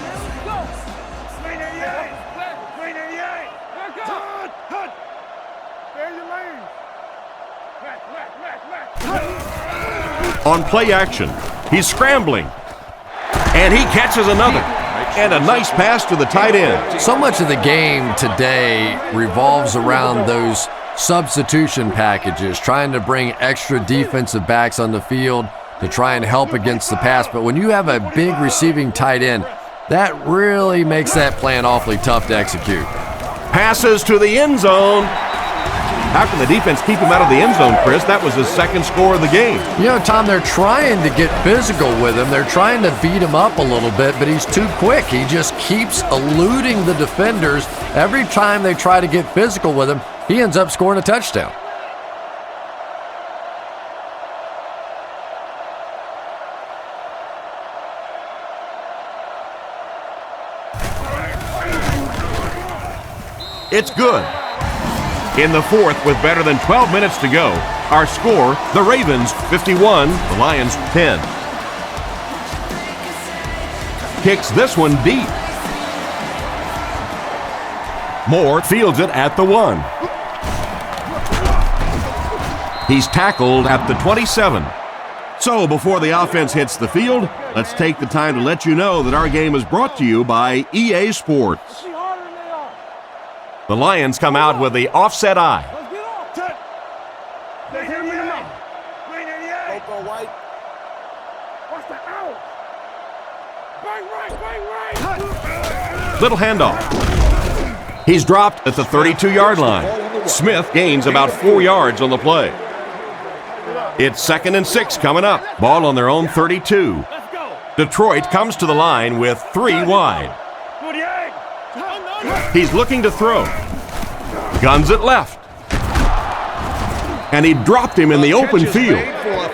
On play action, he's scrambling. And he catches another. And a nice pass to the tight end. So much of the game today revolves around those substitution packages, trying to bring extra defensive backs on the field to try and help against the pass. But when you have a big receiving tight end, that really makes that plan awfully tough to execute. Passes to the end zone. How can the defense keep him out of the end zone, Chris? That was his second score of the game. You know, Tom, they're trying to get physical with him. They're trying to beat him up a little bit, but he's too quick. He just keeps eluding the defenders. Every time they try to get physical with him, he ends up scoring a touchdown. It's good. In the fourth, with better than 12 minutes to go, our score, the Ravens 51, the Lions 10. Kicks this one deep. Moore fields it at the 1. He's tackled at the 27. So before the offense hits the field, let's take the time to let you know that our game is brought to you by EA Sports. The Lions come out with the offset eye. Little handoff. He's dropped at the 32-yard line. Smith gains about 4 yards on the play. It's 2nd and 6 coming up. Ball on their own 32. Detroit comes to the line with 3 wide. He's looking to throw. Guns it left. And he dropped him in the open field.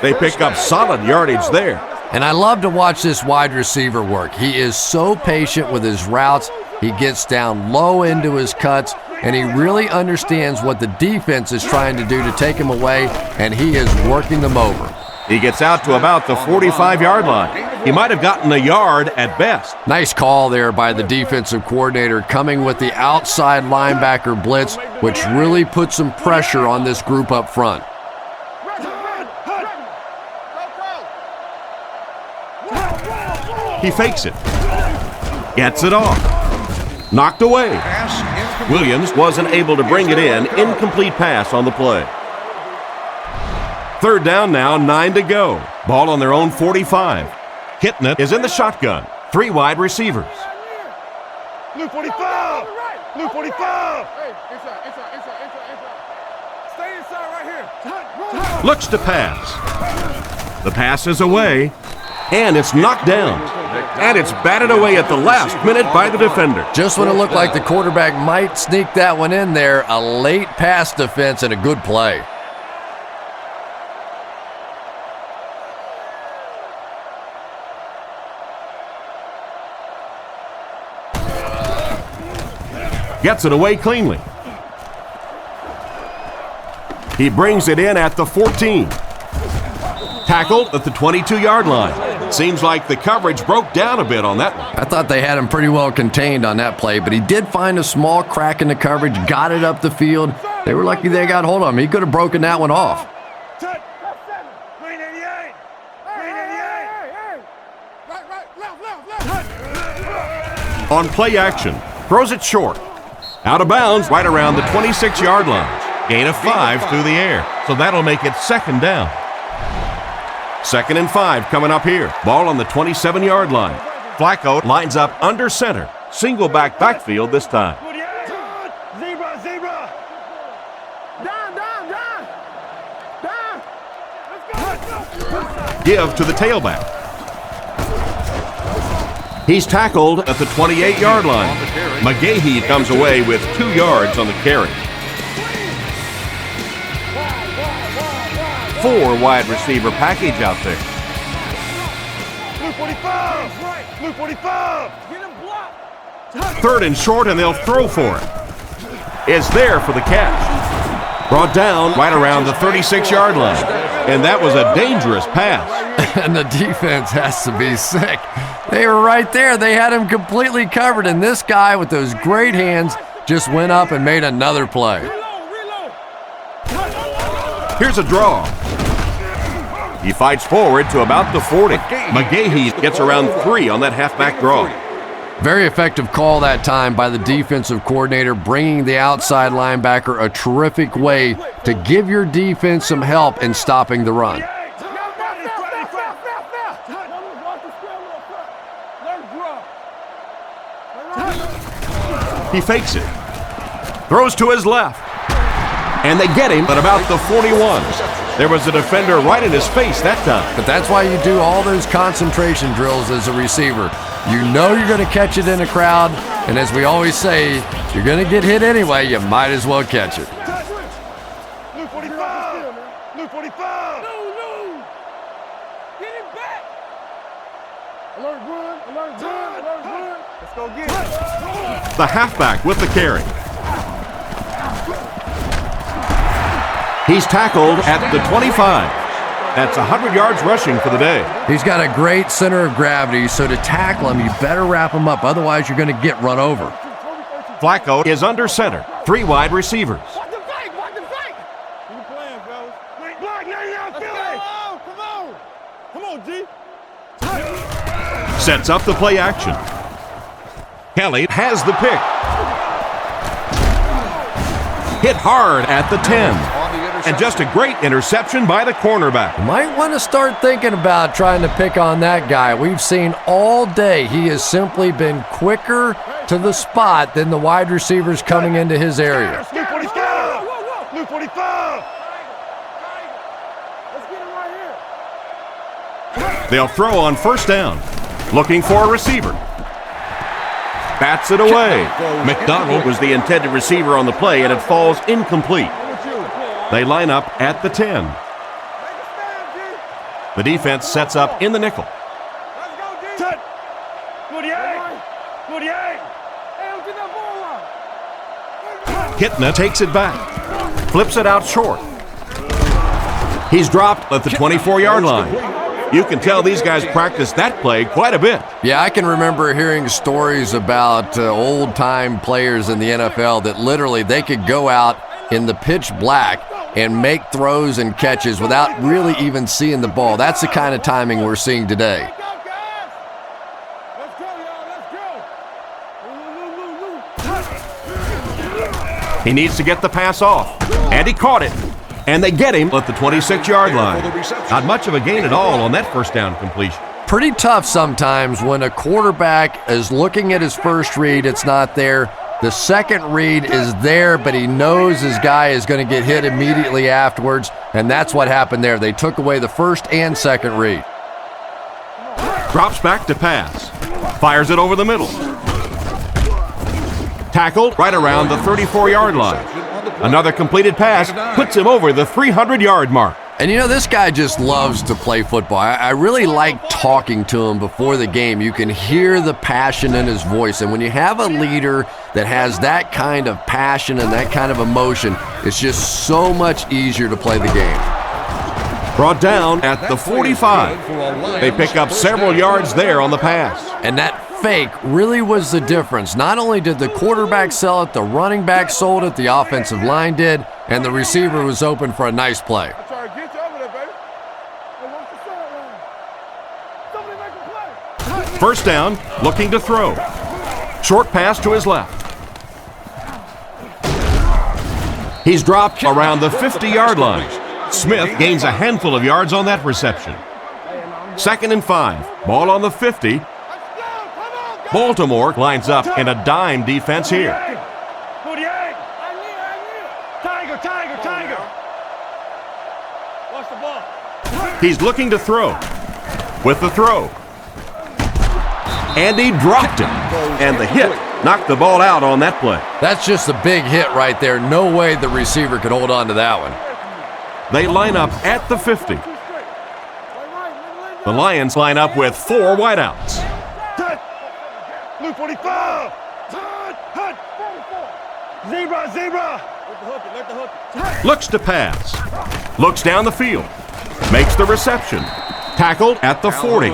They pick up solid yardage there. And I love to watch this wide receiver work. He is so patient with his routes. He gets down low into his cuts, and he really understands what the defense is trying to do to take him away, and he is working them over. He gets out to about the 45-yard line. He might have gotten a yard at best. Nice call there by the defensive coordinator, coming with the outside linebacker blitz, which really puts some pressure on this group up front. He fakes it. Gets it off. Knocked away. Williams wasn't able to bring it in. Incomplete pass on the play. Third down now, 9 to go. Ball on their own 45. Hitting it is in the shotgun. 3 wide receivers. Blue 45! Blue 45! Hey, inside. Stay inside right here. Looks to pass. The pass is away, and it's knocked down. And it's batted away at the last minute by the defender. Just when it looked like the quarterback might sneak that one in there, a late pass defense and a good play. Gets it away cleanly. He brings it in at the 14. Tackled at the 22-yard line. Seems like the coverage broke down a bit on that one. I thought they had him pretty well contained on that play, but he did find a small crack in the coverage, got it up the field. They were lucky they got hold of him. He could have broken that one off. On play action, throws it short. Out of bounds right around the 26-yard line. Gain of 5 through the air, so that'll make it 2nd down. 2nd and 5 coming up here. Ball on the 27-yard line. Flacco lines up under center. Single backfield this time. Zebra! Down! Give to the tailback. He's tackled at the 28-yard line. McGahee comes away with 2 yards on the carry. 4 wide receiver package out there. Blue 45! Blue 45! Get him blocked! 3rd and short, and they'll throw for it. It's there for the catch. Brought down right around the 36-yard line. And that was a dangerous pass. And the defense has to be sick. They were right there. They had him completely covered, and this guy with those great hands just went up and made another play. Here's a draw. He fights forward to about the 40. McGahee gets around 3 on that halfback draw. Very effective call that time by the defensive coordinator, bringing the outside linebacker a terrific way to give your defense some help in stopping the run. He fakes it. Throws to his left. And they get him at about the 41. There was a defender right in his face that time. But that's why you do all those concentration drills as a receiver. You know you're going to catch it in a crowd, and as we always say, if you're going to get hit anyway, you might as well catch it. Blue 45! Blue 45! No! Get him back! Alert run! Let's go get it. The halfback with the carry. He's tackled at the 25. That's 100 yards rushing for the day. He's got a great center of gravity, so to tackle him, you better wrap him up. Otherwise, you're going to get run over. Flacco is under center. 3 wide receivers. Watch the fake! You playing, fellas. Block, Come on, G. Sets up the play action. Kelly has the pick. Hit hard at the 10. And just a great interception by the cornerback. Might want to start thinking about trying to pick on that guy. We've seen all day he has simply been quicker to the spot than the wide receivers coming into his area. Blue 45! Blue 45! Let's get him right here. They'll throw on 1st down. Looking for a receiver. Bats it away. McDonald was the intended receiver on the play, and it falls incomplete. They line up at the 10. The defense sets up in the nickel. Kitna takes it back. Flips it out short. He's dropped at the 24-yard line. You can tell these guys practice that play quite a bit. Yeah, I can remember hearing stories about old-time players in the NFL that literally they could go out in the pitch black and make throws and catches without really even seeing the ball. That's the kind of timing we're seeing today. He needs to get the pass off, and he caught it. And they get him at the 26-yard line. Not much of a gain at all on that first down completion. Pretty tough sometimes when a quarterback is looking at his first read, it's not there. The second read is there, but he knows his guy is going to get hit immediately afterwards, and that's what happened there. They took away the first and second read. Drops back to pass. Fires it over the middle. Tackled right around the 34-yard line. Another completed pass puts him over the 300-yard mark. And you know, this guy just loves to play football. I really like talking to him before the game. You can hear the passion in his voice. And when you have a leader that has that kind of passion and that kind of emotion, it's just so much easier to play the game. Brought down at the 45. They pick up several yards there on the pass. And that fake really was the difference. Not only did the quarterback sell it, the running back sold it, the offensive line did, and the receiver was open for a nice play. First down, looking to throw. Short pass to his left. He's dropped around the 50-yard line. Smith gains a handful of yards on that reception. 2nd and 5. Ball on the 50. Baltimore lines up in a dime defense here. He's looking to throw. With the throw. And he dropped it. And the hit knocked the ball out on that play. That's just a big hit right there. No way the receiver could hold on to that one. They line up at the 50. The Lions line up with 4 wideouts. Blue 45. Zebra. Looks to pass. Looks down the field. Makes the reception. Tackled at the 40.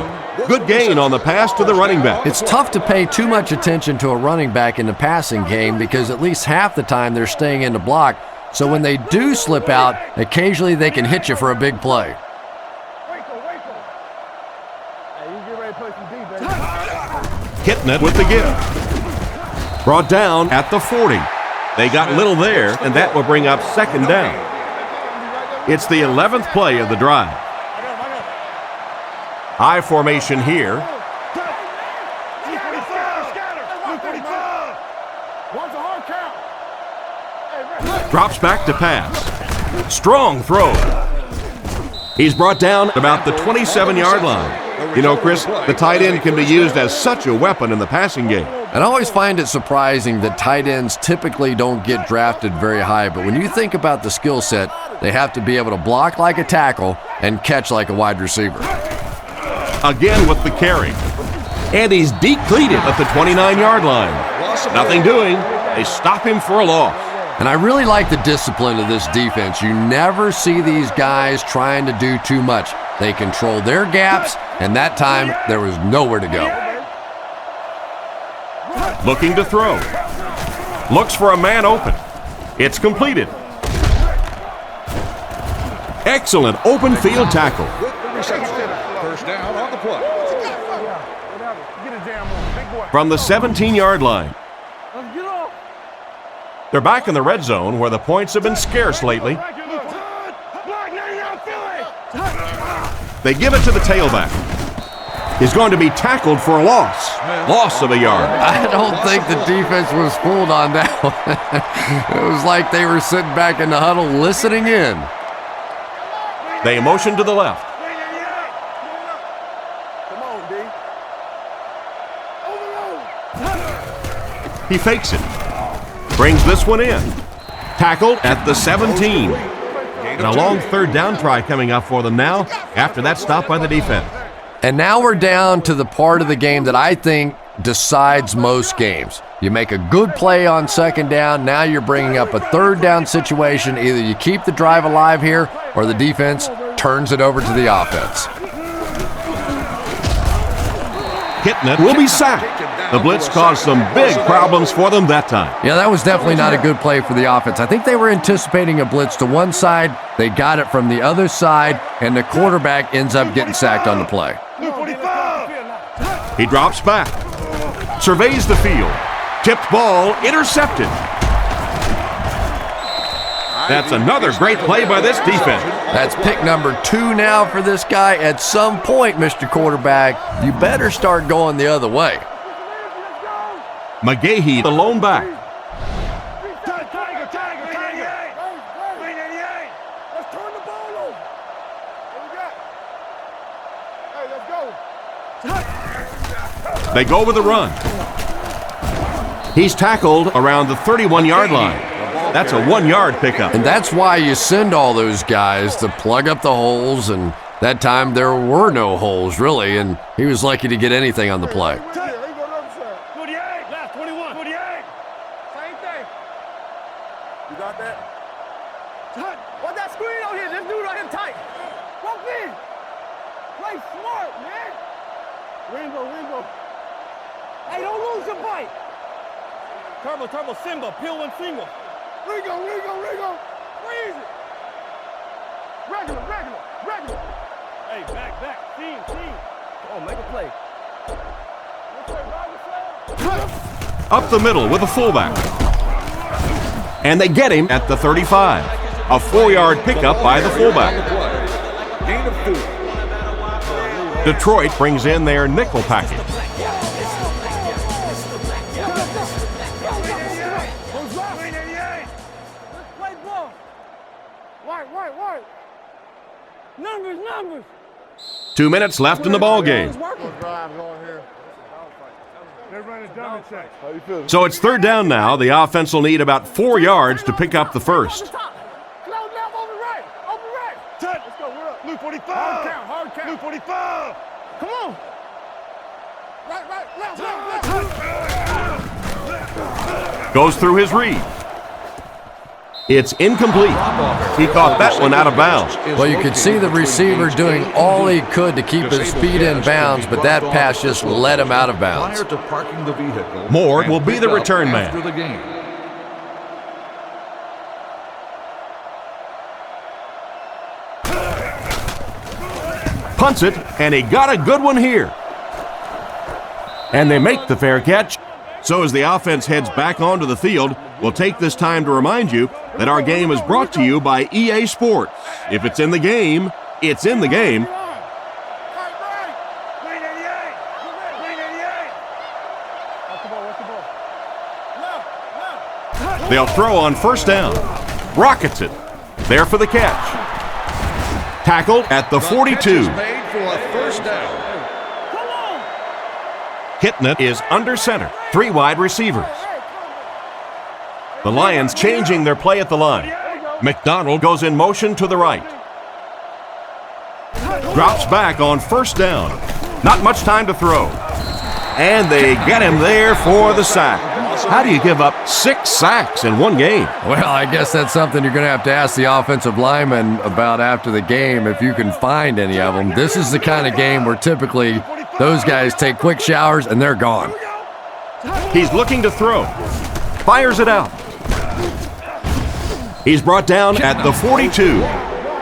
Good gain on the pass to the running back. It's tough to pay too much attention to a running back in the passing game because at least half the time they're staying in the block. So when they do slip out, occasionally they can hit you for a big play. Kitna with the give. Brought down at the 40. They got little there, and that will bring up 2nd down. It's the 11th play of the drive. I formation here. Drops back to pass. Strong throw. He's brought down about the 27-yard line. You know, Chris, the tight end can be used as such a weapon in the passing game. And I always find it surprising that tight ends typically don't get drafted very high, but when you think about the skill set, they have to be able to block like a tackle and catch like a wide receiver. Again with the carry. And he's depleted at the 29-yard line. Nothing doing. They stop him for a loss. And I really like the discipline of this defense. You never see these guys trying to do too much. They control their gaps, and that time there was nowhere to go. Looking to throw. Looks for a man open. It's completed. Excellent open field tackle. First down on the play. From the 17-yard line. They're back in the red zone where the points have been scarce lately. They give it to the tailback. He's going to be tackled for a loss. Loss of a yard. I don't think the defense was fooled on that one. It was like they were sitting back in the huddle listening in. They motion to the left. He fakes it. Brings this one in. Tackled at the 17. And a long third down try coming up for them now after that stop by the defense. And now we're down to the part of the game that I think decides most games. You make a good play on second down, now you're bringing up a third down situation. Either you keep the drive alive here or the defense turns it over to the offense. Hitting it will be sacked. The blitz caused some big problems for them that time. Yeah, that was definitely not a good play for the offense. I think they were anticipating a blitz to one side. They got it from the other side, and the quarterback ends up getting sacked on the play. He drops back, surveys the field, tipped ball, intercepted. That's another great play by this defense. That's pick number 2 now for this guy. At some point, Mr. Quarterback, you better start going the other way. McGahee, the lone back. Let's turn the ball over. What we got? Hey, let's go. They go with a run. He's tackled around the 31-yard line. That's a 1-yard pickup. And that's why you send all those guys to plug up the holes, and that time there were no holes, really, and he was lucky to get anything on the play. 48, left, 21, 48. Same thing. You got that? What's that screen out here? This dude right here tight. Walk in. Play smart, man. Ringo. Hey, don't lose your bite. Turbo, Simba, peel one single. Ringo. Freeze it. Regular. Hey, back. Team. Oh, make a play. Up the middle with a fullback. And they get him at the 35. A 4-yard pickup by the fullback. Gain of 4. Detroit brings in their nickel package. Play ball. White. Numbers. 2 minutes left in the ball game. So it's third down now. The offense will need about 4 yards to pick up the first. Let's go. We're up. Blue 45. Hard count. Blue 45. Come on. Right. Left. Goes through his read. It's incomplete. He caught that one out of bounds. Well, you could see the receiver doing all he could to keep his feet in bounds, but that pass just let him out of bounds. Prior to parking the vehicle, Moore will and be the pick up return after man. the game. Punts it, and he got a good one here. And they make the fair catch. So as the offense heads back onto the field, we'll take this time to remind you that our game is brought to you by EA Sports. If it's in the game, it's in the game. They'll throw on first down. Rockets it. There for the catch. Tackled at the 42. Catch is made for a first down. Hitting it is under center. 3 wide receivers. The Lions changing their play at the line. McDonald goes in motion to the right. Drops back on first down. Not much time to throw. And they get him there for the sack. How do you give up 6 sacks in one game? Well, I guess that's something you're going to have to ask the offensive lineman about after the game if you can find any of them. This is the kind of game where typically those guys take quick showers and they're gone. He's looking to throw. Fires it out. He's brought down at the 42.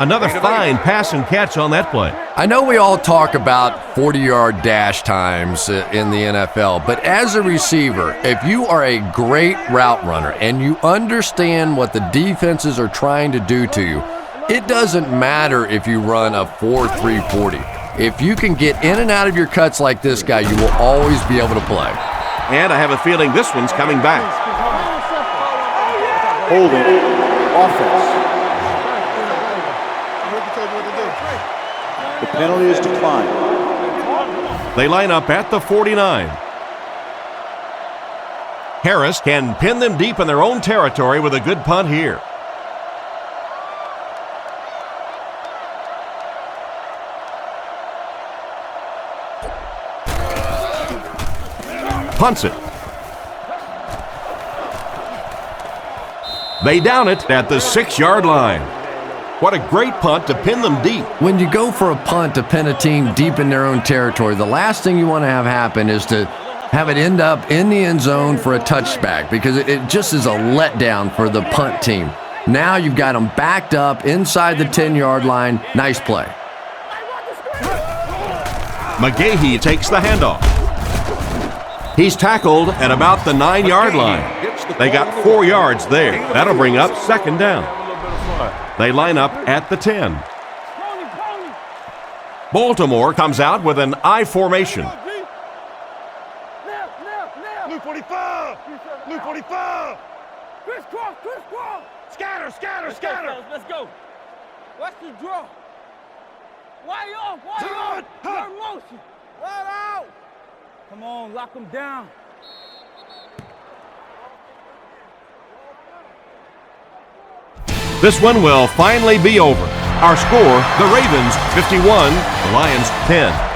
Another fine pass and catch on that play. I know we all talk about 40-yard dash times in the NFL, but as a receiver, if you are a great route runner and you understand what the defenses are trying to do to you, it doesn't matter if you run a 4.3 40. If you can get in and out of your cuts like this guy, you will always be able to play. And I have a feeling this one's coming back. Holding. Offense. The penalty is declined. They line up at the 49. Harris can pin them deep in their own territory with a good punt here. Punts it. They down it at the 6-yard line. What a great punt to pin them deep. When you go for a punt to pin a team deep in their own territory, the last thing you want to have happen is to have it end up in the end zone for a touchback, because it just is a letdown for the punt team. Now you've got them backed up inside the 10-yard line. Nice play. McGahee takes the handoff. He's tackled at about the 9-yard line. They got 4 yards there. That'll bring up second down. They line up at the 10. Baltimore comes out with an I formation. Blue 45! Blue 45! Crisscross! Crisscross! Scatter! Scatter! Scatter! Let's go! Watch the draw! Why off? Why off? Your motion! Right out! Come on, lock them down. This one will finally be over. Our score, the Ravens 51, the Lions 10.